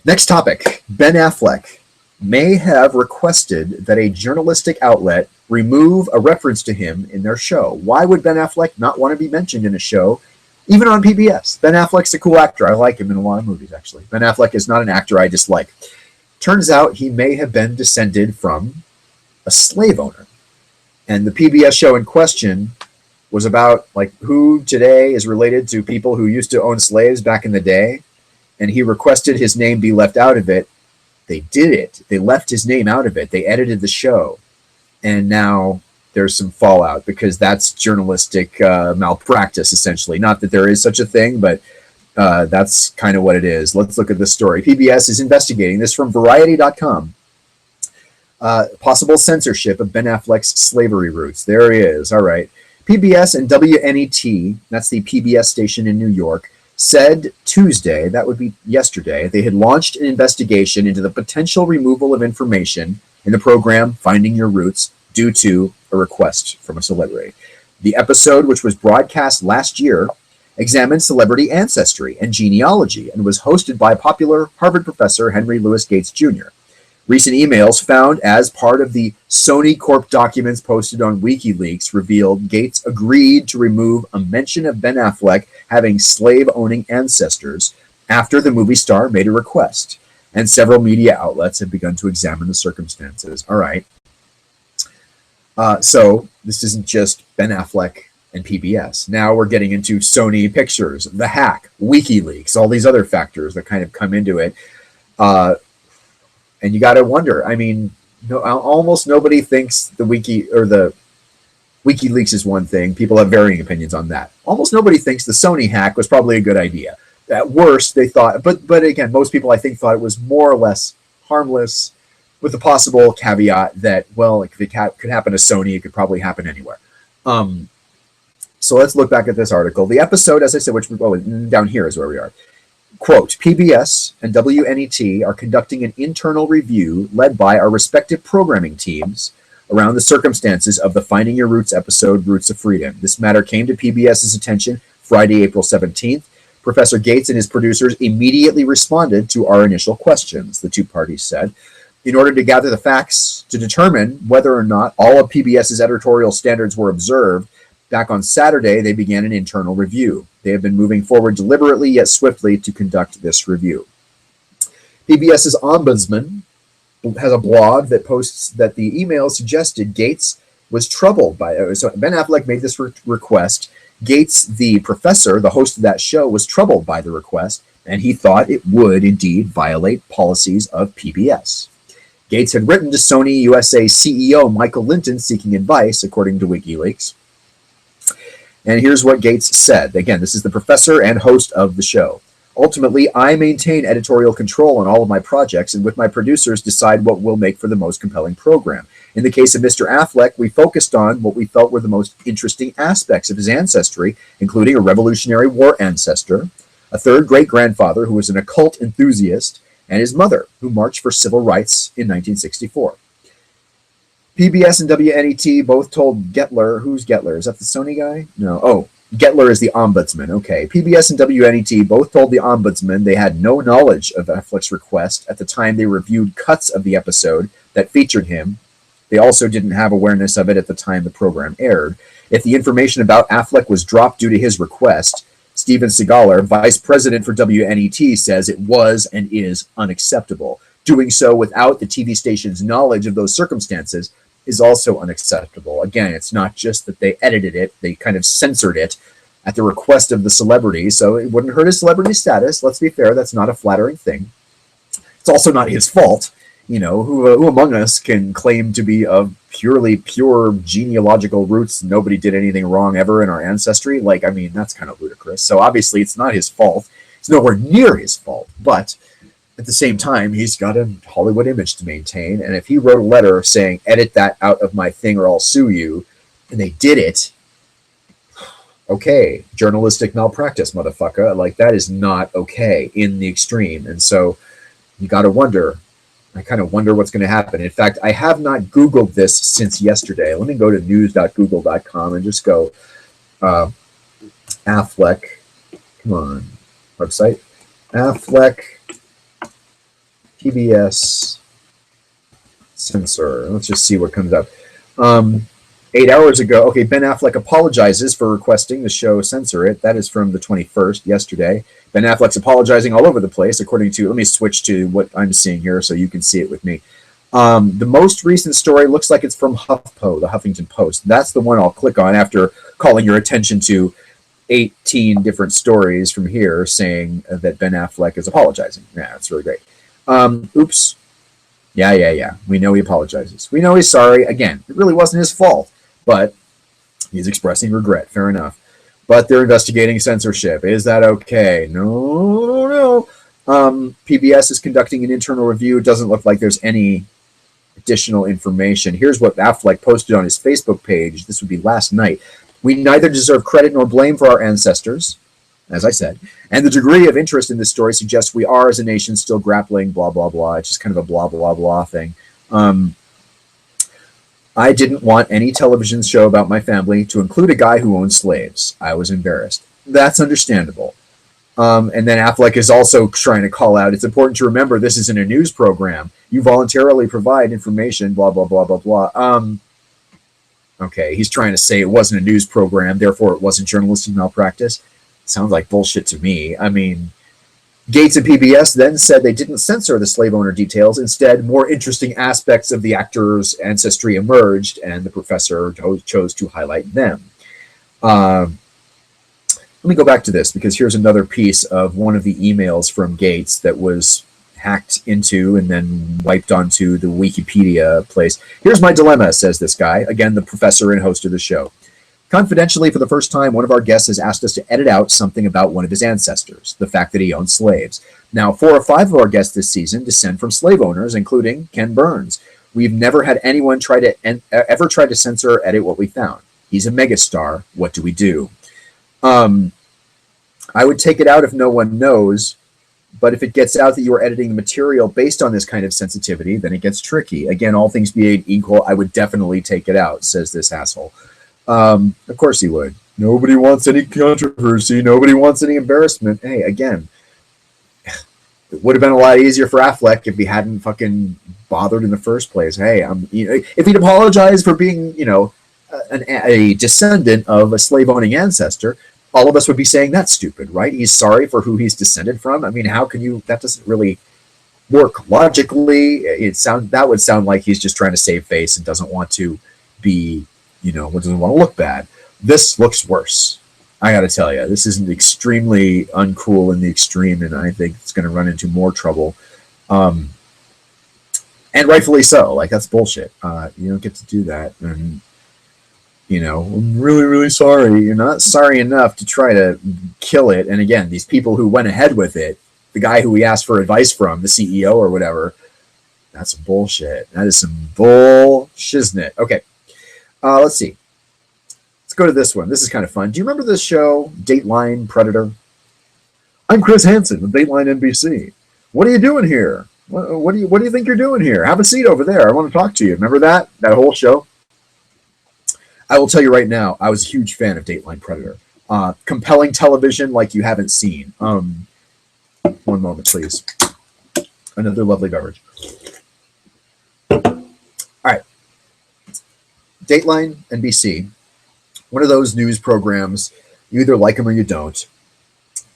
Next topic. Ben Affleck may have requested that a journalistic outlet remove a reference to him in their show. Why would Ben Affleck not want to be mentioned in a show, even on PBS? Ben Affleck's a cool actor. I like him in a lot of movies, actually. Ben Affleck is not an actor I dislike. Turns out he may have been descended from a slave owner. And the PBS show in question was about like who today is related to people who used to own slaves back in the day. And he requested his name be left out of it. They did it. They left his name out of it. They edited the show. And now there's some fallout, because that's journalistic malpractice, essentially. Not that there is such a thing, but that's kind of what it is. Let's look at this story. PBS is investigating, this from Variety.com, possible censorship of Ben Affleck's slavery roots. There he is. All right. PBS and WNET, that's the PBS station in New York, said Tuesday, that would be yesterday, they had launched an investigation into the potential removal of information in the program Finding Your Roots due to a request from a celebrity. The episode, which was broadcast last year, examined celebrity ancestry and genealogy and was hosted by popular Harvard professor Henry Louis Gates Jr. Recent emails found as part of the Sony Corp documents posted on WikiLeaks revealed Gates agreed to remove a mention of Ben Affleck having slave-owning ancestors after the movie star made a request, and several media outlets have begun to examine the circumstances. All right. So this isn't just Ben Affleck and PBS. Now we're getting into Sony Pictures, The Hack, WikiLeaks, all these other factors that kind of come into it. And you got to wonder, I mean, almost nobody thinks the WikiLeaks is one thing. People have varying opinions on that. Almost nobody thinks the Sony hack was probably a good idea. At worst, they thought, but again, most people I think thought it was more or less harmless, with the possible caveat that, well, if it could happen to Sony, it could probably happen anywhere. So let's look back at this article. The episode, as I said, down here is where we are. Quote, PBS and WNET are conducting an internal review led by our respective programming teams around the circumstances of the Finding Your Roots episode, Roots of Freedom. This matter came to PBS's attention Friday, April 17th. Professor Gates and his producers immediately responded to our initial questions, the two parties said, in order to gather the facts to determine whether or not all of PBS's editorial standards were observed. Back on Saturday, they began an internal review. They have been moving forward deliberately yet swiftly to conduct this review. PBS's ombudsman has a blog that posts that the email suggested Gates was troubled by it. So Ben Affleck made this request. Gates, the professor, the host of that show, was troubled by the request, and he thought it would indeed violate policies of PBS. Gates had written to Sony USA CEO Michael Linton seeking advice, according to WikiLeaks. And here's what Gates said. Again, this is the professor and host of the show. Ultimately, I maintain editorial control on all of my projects and with my producers decide what will make for the most compelling program. In the case of Mr. Affleck, we focused on what we felt were the most interesting aspects of his ancestry, including a Revolutionary War ancestor, a third great-grandfather who was an occult enthusiast, and his mother, who marched for civil rights in 1964. PBS and WNET both told Gettler, who's Gettler? Is that the Sony guy? No. Oh, Gettler is the ombudsman. Okay. PBS and WNET both told the ombudsman they had no knowledge of Affleck's request at the time they reviewed cuts of the episode that featured him. They also didn't have awareness of it at the time the program aired. If the information about Affleck was dropped due to his request, Steven Segaler, vice president for WNET, says it was and is unacceptable. Doing so without the TV station's knowledge of those circumstances is also unacceptable. Again, it's not just that they edited it, they kind of censored it at the request of the celebrity, so it wouldn't hurt his celebrity status. Let's be fair, that's not a flattering thing. It's also not his fault. You know, who among us can claim to be of pure genealogical roots? Nobody did anything wrong ever in our ancestry. Like, I mean, that's kind of ludicrous. So obviously it's not his fault. It's nowhere near his fault, but at the same time, he's got a Hollywood image to maintain. And if he wrote a letter saying, edit that out of my thing or I'll sue you, and they did it, okay, journalistic malpractice, motherfucker. Like, that is not okay in the extreme. And so you got to wonder, I kind of wonder what's going to happen. In fact, I have not Googled this since yesterday. Let me go to news.google.com and just go Affleck. Come on, website. Affleck PBS censor. Let's just see what comes up. 8 hours ago, okay, Ben Affleck apologizes for requesting the show censor it. That is from the 21st, yesterday. Ben Affleck's apologizing all over the place, according to, let me switch to what I'm seeing here so you can see it with me. The most recent story looks like it's from HuffPo, the Huffington Post. That's the one I'll click on after calling your attention to 18 different stories from here saying that Ben Affleck is apologizing. Yeah, that's really great. Oops. Yeah. We know he apologizes. We know he's sorry. Again, it really wasn't his fault. But he's expressing regret. Fair enough. But they're investigating censorship. Is that okay? No. PBS is conducting an internal review. It doesn't look like there's any additional information. Here's what Affleck posted on his Facebook page. This would be last night. We neither deserve credit nor blame for our ancestors, as I said, and the degree of interest in this story suggests we are, as a nation, still grappling, blah, blah, blah. It's just kind of a blah, blah, blah thing. I didn't want any television show about my family to include a guy who owned slaves. I was embarrassed. That's understandable. And then Affleck is also trying to call out, it's important to remember this isn't a news program. You voluntarily provide information, blah, blah, blah, blah, blah. Okay, he's trying to say it wasn't a news program, therefore it wasn't journalistic malpractice. Sounds like bullshit to me. I mean, Gates and PBS then said they didn't censor the slave owner details. Instead, more interesting aspects of the actor's ancestry emerged, and the professor chose to highlight them. Let me go back to this, because here's another piece of one of the emails from Gates that was hacked into and then wiped onto the Wikipedia place. Here's my dilemma, says this guy, again, the professor and host of the show. Confidentially, for the first time, one of our guests has asked us to edit out something about one of his ancestors, the fact that he owned slaves. Now, 4 or 5 of our guests this season descend from slave owners, including Ken Burns. We've never had anyone ever try to censor or edit what we found. He's a megastar. What do we do? I would take it out if no one knows, but if it gets out that you are editing the material based on this kind of sensitivity, then it gets tricky. Again, all things being equal, I would definitely take it out, says this asshole. Of course he would. Nobody wants any controversy. Nobody wants any embarrassment. Hey, again, it would have been a lot easier for Affleck if he hadn't fucking bothered in the first place. Hey, if he'd apologized for being, a descendant of a slave-owning ancestor, all of us would be saying that's stupid, right? He's sorry for who he's descended from. I mean, how can you? That doesn't really work logically. That would sound like he's just trying to save face and doesn't want to be, doesn't want to look bad. This looks worse. I got to tell you, this is extremely uncool in the extreme, and I think it's going to run into more trouble. And rightfully so. Like, that's bullshit. You don't get to do that. And I'm really, really sorry. You're not sorry enough to try to kill it. And again, these people who went ahead with it, the guy who we asked for advice from, the CEO or whatever, that's bullshit. That is some bullshiznit. Okay, let's see. Let's go to this one. This is kind of fun. Do you remember this show, Dateline Predator? I'm Chris Hansen with Dateline NBC. What are you doing here? What do you think you're doing here? Have a seat over there. I want to talk to you. Remember that whole show? I will tell you right now, I was a huge fan of Dateline Predator. Compelling television like you haven't seen. One moment, please. Another lovely beverage. All right. Dateline, NBC. One of those news programs, you either like them or you don't.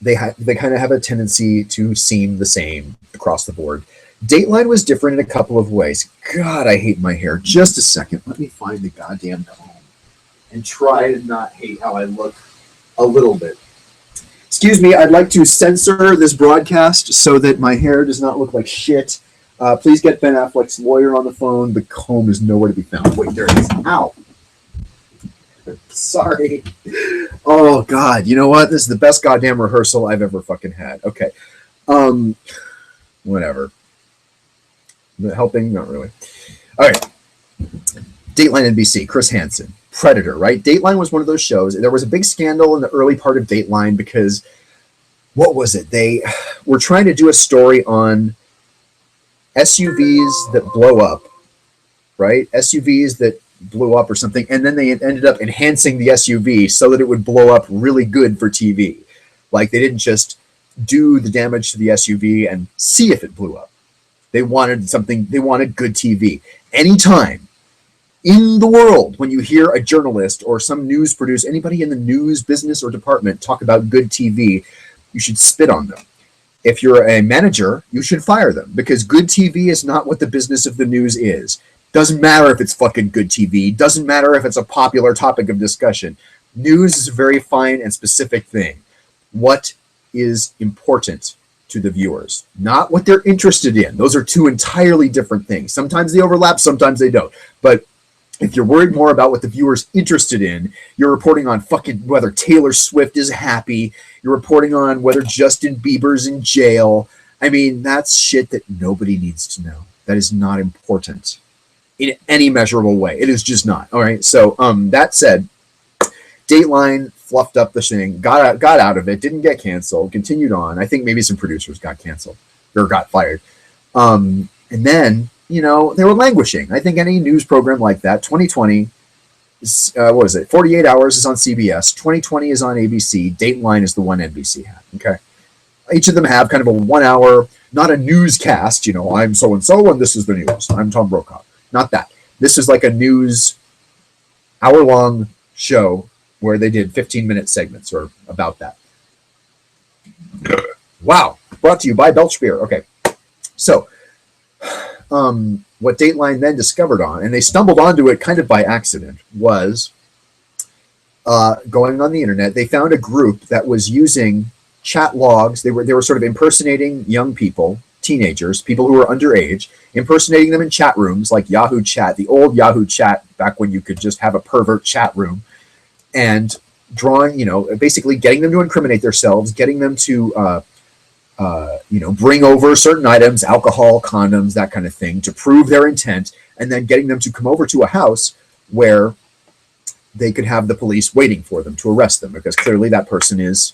They kind of have a tendency to seem the same across the board. Dateline was different in a couple of ways. God, I hate my hair. Just a second. Let me find the goddamn comb and try to not hate how I look a little bit. Excuse me, I'd like to censor this broadcast so that my hair does not look like shit. Please get Ben Affleck's lawyer on the phone. The comb is nowhere to be found. Wait, there it is. Ow. Sorry. Oh, God. You know what? This is the best goddamn rehearsal I've ever fucking had. Okay. Whatever. Helping? Not really. All right. Dateline NBC, Chris Hansen. Predator, right? Dateline was one of those shows. There was a big scandal in the early part of Dateline because, what was it? They were trying to do a story on SUVs that blow up, right? SUVs that blew up or something, and then they ended up enhancing the SUV so that it would blow up really good for TV. Like, they didn't just do the damage to the SUV and see if it blew up. They wanted good TV. Anytime in the world, when you hear a journalist or some news producer, anybody in the news business or department talk about good TV, you should spit on them. If you're a manager, you should fire them, because good TV is not what the business of the news is. Doesn't matter if it's fucking good TV. Doesn't matter if it's a popular topic of discussion. News is a very fine and specific thing. What is important to the viewers, not what they're interested in. Those are two entirely different things. Sometimes they overlap, sometimes they don't. But If you're worried more about what the viewer's interested in, you're reporting on fucking whether Taylor Swift is happy. You're reporting on whether Justin Bieber's in jail. I mean, that's shit that nobody needs to know. That is not important in any measurable way. It is just not. All right. So that said, Dateline fluffed up the thing, got out of it, didn't get canceled, continued on. I think maybe some producers got canceled or got fired. And then, they were languishing. I think any news program like that, 2020, what is it? 48 Hours is on CBS. 2020 is on ABC. Dateline is the one NBC had. Okay. Each of them have kind of a 1 hour, not a newscast, I'm so-and-so and this is the news. I'm Tom Brokaw. Not that. This is like a news hour-long show where they did 15-minute segments or about that. Wow. Brought to you by Belch Beer. Okay. So what Dateline then discovered on, and they stumbled onto it kind of by accident, was going on the internet. They found a group that was using chat logs. They were sort of impersonating young people, teenagers, people who were underage, impersonating them in chat rooms like Yahoo Chat, the old Yahoo Chat back when you could just have a pervert chat room, and drawing, basically getting them to incriminate themselves, getting them to, bring over certain items, alcohol, condoms, that kind of thing, to prove their intent, and then getting them to come over to a house where they could have the police waiting for them to arrest them, because clearly that person is,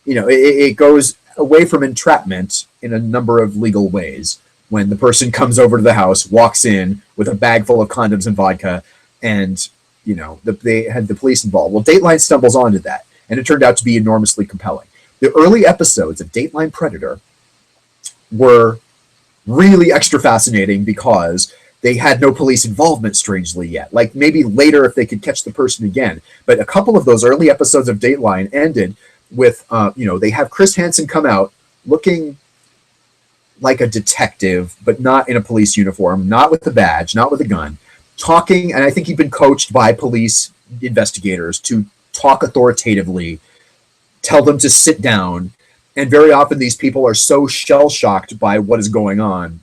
it goes away from entrapment in a number of legal ways. When the person comes over to the house, walks in with a bag full of condoms and vodka, and they had the police involved. Well, Dateline stumbles onto that, and it turned out to be enormously compelling. The early episodes of Dateline Predator were really extra fascinating because they had no police involvement, strangely, yet. Like, maybe later if they could catch the person again. But a couple of those early episodes of Dateline ended with, they have Chris Hansen come out looking like a detective, but not in a police uniform, not with a badge, not with a gun, talking, and I think he'd been coached by police investigators to talk authoritatively, tell them to sit down, and very often these people are so shell-shocked by what is going on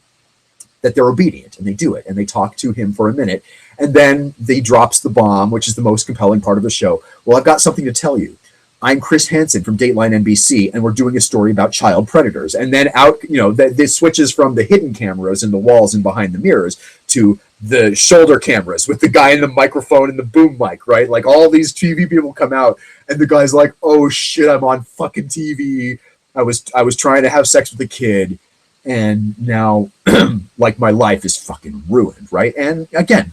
that they're obedient, and they do it, and they talk to him for a minute, and then he drops the bomb, which is the most compelling part of the show. Well, I've got something to tell you. I'm Chris Hansen from Dateline NBC, and we're doing a story about child predators. And then out, this switches from the hidden cameras in the walls and behind the mirrors to the shoulder cameras with the guy in the microphone and the boom mic, right? Like, all these TV people come out, and the guy's like, oh shit, I'm on fucking TV. I was trying to have sex with a kid, and now like my life is fucking ruined, right? And again,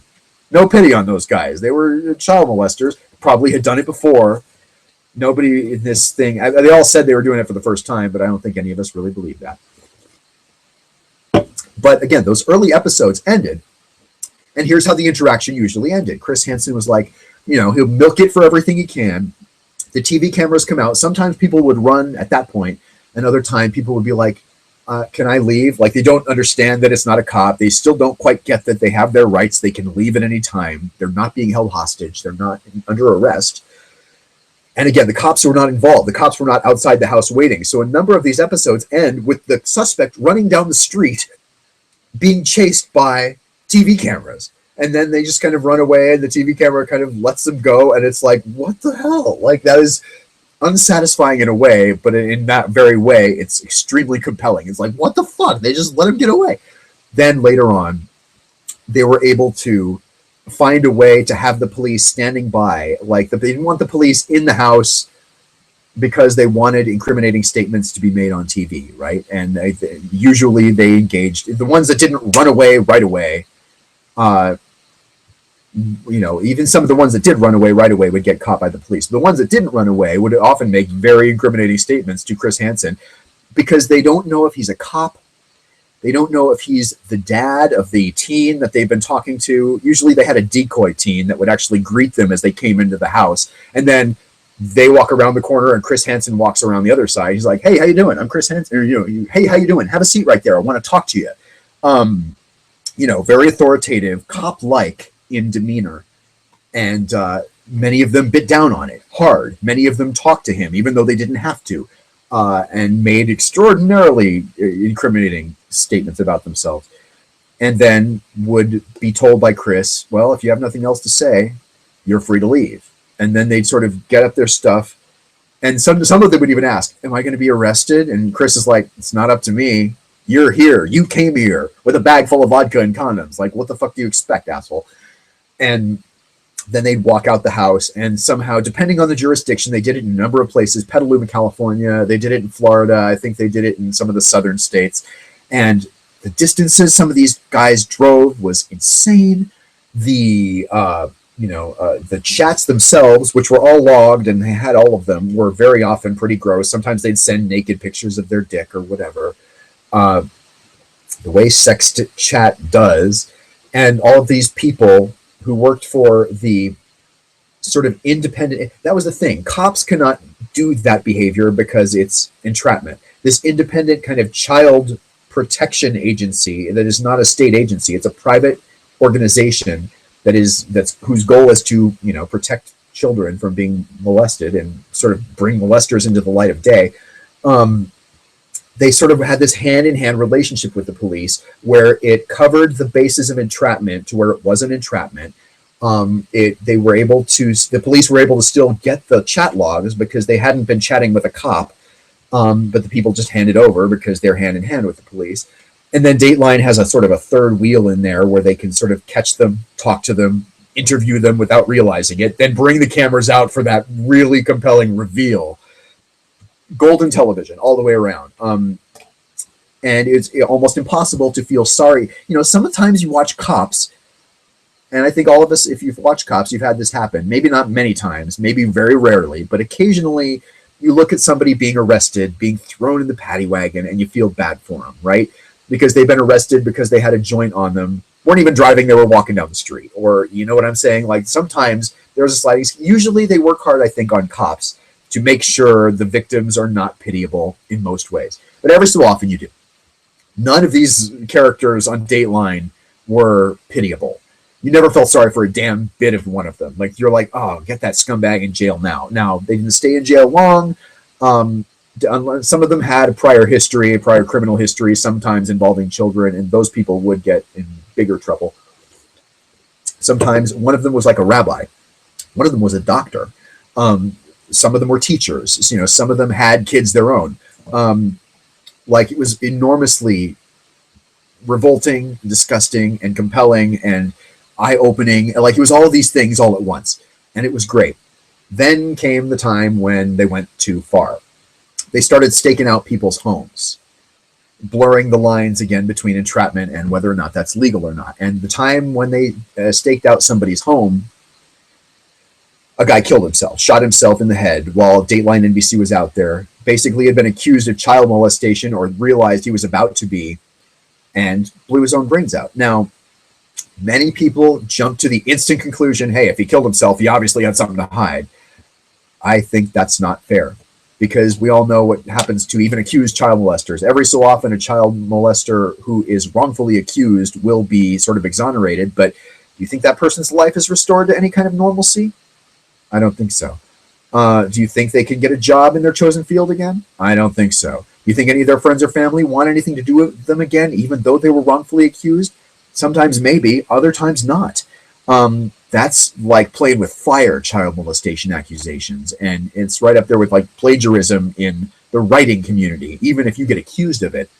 no pity on those guys. They were child molesters, probably had done it before. Nobody in this thing, they all said they were doing it for the first time, but I don't think any of us really believe that. But again, those early episodes ended, and here's how the interaction usually ended. Chris Hansen was like, he'll milk it for everything he can. The TV cameras come out. Sometimes people would run at that point. Another time people would be like, can I leave? Like, they don't understand that it's not a cop. They still don't quite get that they have their rights. They can leave at any time. They're not being held hostage. They're not under arrest. And again, the cops were not involved. The cops were not outside the house waiting. So a number of these episodes end with the suspect running down the street being chased by TV cameras. And then they just kind of run away, and the TV camera kind of lets them go. And it's like, what the hell? Like, that is unsatisfying in a way, but in that very way, it's extremely compelling. It's like, what the fuck? They just let him get away. Then later on, they were able to find a way to have the police standing by. Like, they didn't want the police in the house because they wanted incriminating statements to be made on TV, right? And usually they engaged the ones that didn't run away right away. Even some of the ones that did run away right away would get caught by the police. The ones that didn't run away would often make very incriminating statements to Chris Hansen because they don't know if he's a cop. They don't know if he's the dad of the teen that they've been talking to. Usually they had a decoy teen that would actually greet them as they came into the house. And then they walk around the corner and Chris Hansen walks around the other side. He's like, hey, how you doing? I'm Chris Hansen. Or, hey, how you doing? Have a seat right there. I want to talk to you. Very authoritative, cop-like in demeanor. And many of them bit down on it hard. Many of them talked to him, even though they didn't have to, and made extraordinarily incriminating statements about themselves. and then would be told by Chris, well, if you have nothing else to say, you're free to leave. And then they'd sort of get up their stuff. And some of them would even ask, am I going to be arrested? And Chris is like, it's not up to me. You're here. You came here with a bag full of vodka and condoms. Like, what the fuck do you expect, asshole? And then they'd walk out the house, and somehow, depending on the jurisdiction, they did it in a number of places. Petaluma, California. They did it in Florida. I think they did it in some of the southern states. And the distances some of these guys drove was insane. The chats themselves, which were all logged, and they had all of them, were very often pretty gross. Sometimes they'd send naked pictures of their dick or whatever. The way sex chat does, and all of these people who worked for the sort of independent, that was the thing. Cops cannot do that behavior because it's entrapment. This independent kind of child protection agency that is not a state agency, it's a private organization that's whose goal is to protect children from being molested and sort of bring molesters into the light of day. They sort of had this hand-in-hand relationship with the police where it covered the basis of entrapment to where it wasn't entrapment. The police were able to still get the chat logs because they hadn't been chatting with a cop, but the people just handed over because they're hand-in-hand with the police. And then Dateline has a sort of a third wheel in there where they can sort of catch them, talk to them, interview them without realizing it, then bring the cameras out for that really compelling reveal. Golden television all the way around. And it's almost impossible to feel sorry. Sometimes you watch cops, and I think all of us, if you've watched cops, you've had this happen. Maybe not many times, maybe very rarely, but occasionally you look at somebody being arrested, being thrown in the paddy wagon, and you feel bad for them, right? Because they've been arrested because they had a joint on them, weren't even driving, they were walking down the street. Or, you know what I'm saying? Like, sometimes there's a sliding, usually they work hard, I think, on cops to make sure the victims are not pitiable in most ways. But every so often you do. None of these characters on Dateline were pitiable. You never felt sorry for a damn bit of one of them. Like, you're like, oh, get that scumbag in jail now. Now, they didn't stay in jail long. Some of them had a prior criminal history, sometimes involving children, and those people would get in bigger trouble. Sometimes one of them was like a rabbi. One of them was a doctor. Some of them were teachers. Some of them had kids their own. It was enormously revolting, disgusting, and compelling, and eye-opening. Like, it was all of these things all at once, and it was great. Then came the time when they went too far. They started staking out people's homes, blurring the lines again between entrapment and whether or not that's legal or not. And the time when they staked out somebody's home, a guy killed himself, shot himself in the head while Dateline NBC was out there. Basically had been accused of child molestation or realized he was about to be, and blew his own brains out. Now, many people jump to the instant conclusion, hey, if he killed himself, he obviously had something to hide. I think that's not fair, because we all know what happens to even accused child molesters. Every so often, a child molester who is wrongfully accused will be sort of exonerated, but do you think that person's life is restored to any kind of normalcy? I don't think so. Do you think they can get a job in their chosen field again? I don't think so. Do you think any of their friends or family want anything to do with them again, even though they were wrongfully accused? Sometimes maybe, other times not. That's like playing with fire, child molestation accusations. And it's right up there with like plagiarism in the writing community. Even if you get accused of it,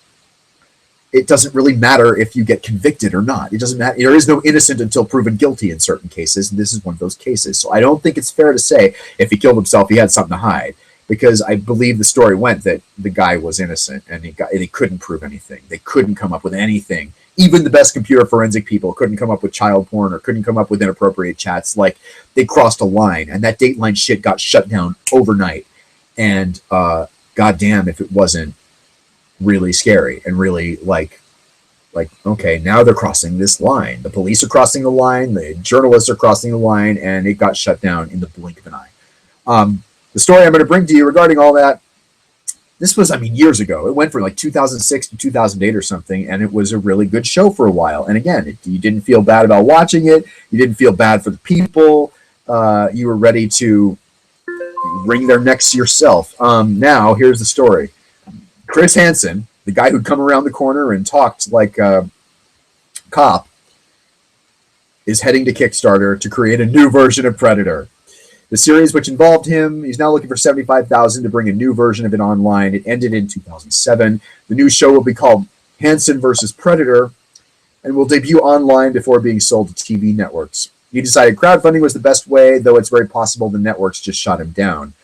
it doesn't really matter if you get convicted or not. It doesn't matter. There is no innocent until proven guilty in certain cases, and this is one of those cases. So I don't think it's fair to say if he killed himself, he had something to hide, because I believe the story went that the guy was innocent and he couldn't prove anything. They couldn't come up with anything. Even the best computer forensic people couldn't come up with child porn or couldn't come up with inappropriate chats. Like, they crossed a line, and that Dateline shit got shut down overnight. And goddamn if it wasn't really scary and really like, okay, now they're crossing this line. The police are crossing the line, the journalists are crossing the line, and it got shut down in the blink of an eye. The story I'm going to bring to you regarding all that, this was, years ago. It went from like 2006 to 2008 or something, and it was a really good show for a while. And again, you didn't feel bad about watching it. You didn't feel bad for the people. You were ready to wring their necks yourself. Now, here's the story. Chris Hansen, the guy who'd come around the corner and talked like cop, is heading to Kickstarter to create a new version of Predator. The series, which involved him, he's now looking for $75,000 to bring a new version of it online. It ended in 2007. The new show will be called Hansen versus Predator and will debut online before being sold to TV networks. He decided crowdfunding was the best way, though it's very possible the networks just shot him down.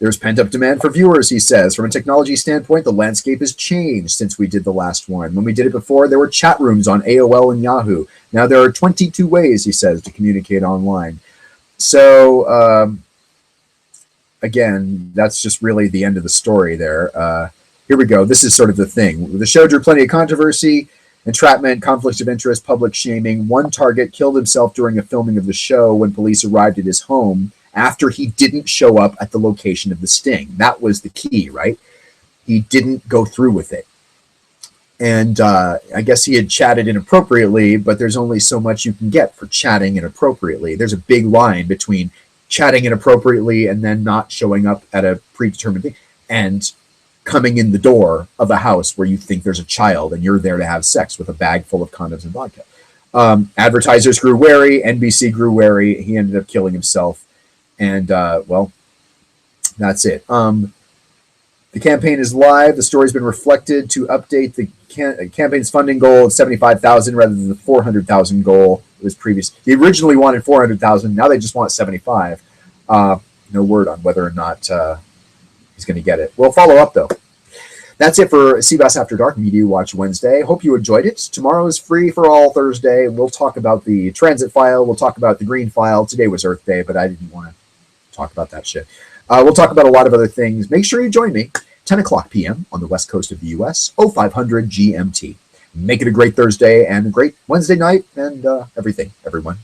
There's pent-up demand for viewers, he says. From a technology standpoint, the landscape has changed since we did the last one. When we did it before, there were chat rooms on AOL and Yahoo. Now there are 22 ways, he says, to communicate online. So, again, that's just really the end of the story there. Here we go. This is sort of the thing. The show drew plenty of controversy, entrapment, conflicts of interest, public shaming. One target killed himself during a filming of the show when police arrived at his home after he didn't show up at the location of the sting. That was the key, right? He didn't go through with it. And I guess he had chatted inappropriately, but there's only so much you can get for chatting inappropriately. There's a big line between chatting inappropriately and then not showing up at a predetermined thing and coming in the door of a house where you think there's a child and you're there to have sex with a bag full of condoms and vodka. Advertisers grew wary. NBC grew wary. He ended up killing himself. And, well, that's it. The campaign is live. The story's been reflected to update the campaign's funding goal of $75,000 rather than the $400,000 goal it was previous. They originally wanted $400,000. Now they just want $75,000. No word on whether or not he's going to get it. We'll follow up, though. That's it for cBas After Dark MediaWatch Wednesday. Hope you enjoyed it. Tomorrow is free for all Thursday. We'll talk about the transit file. We'll talk about the green file. Today was Earth Day, but I didn't want to talk about that shit. We'll talk about a lot of other things. Make sure you join me 10 o'clock p.m. on the west coast of the U.S., 0500 GMT. Make it a great Thursday and a great Wednesday night and everything, everyone.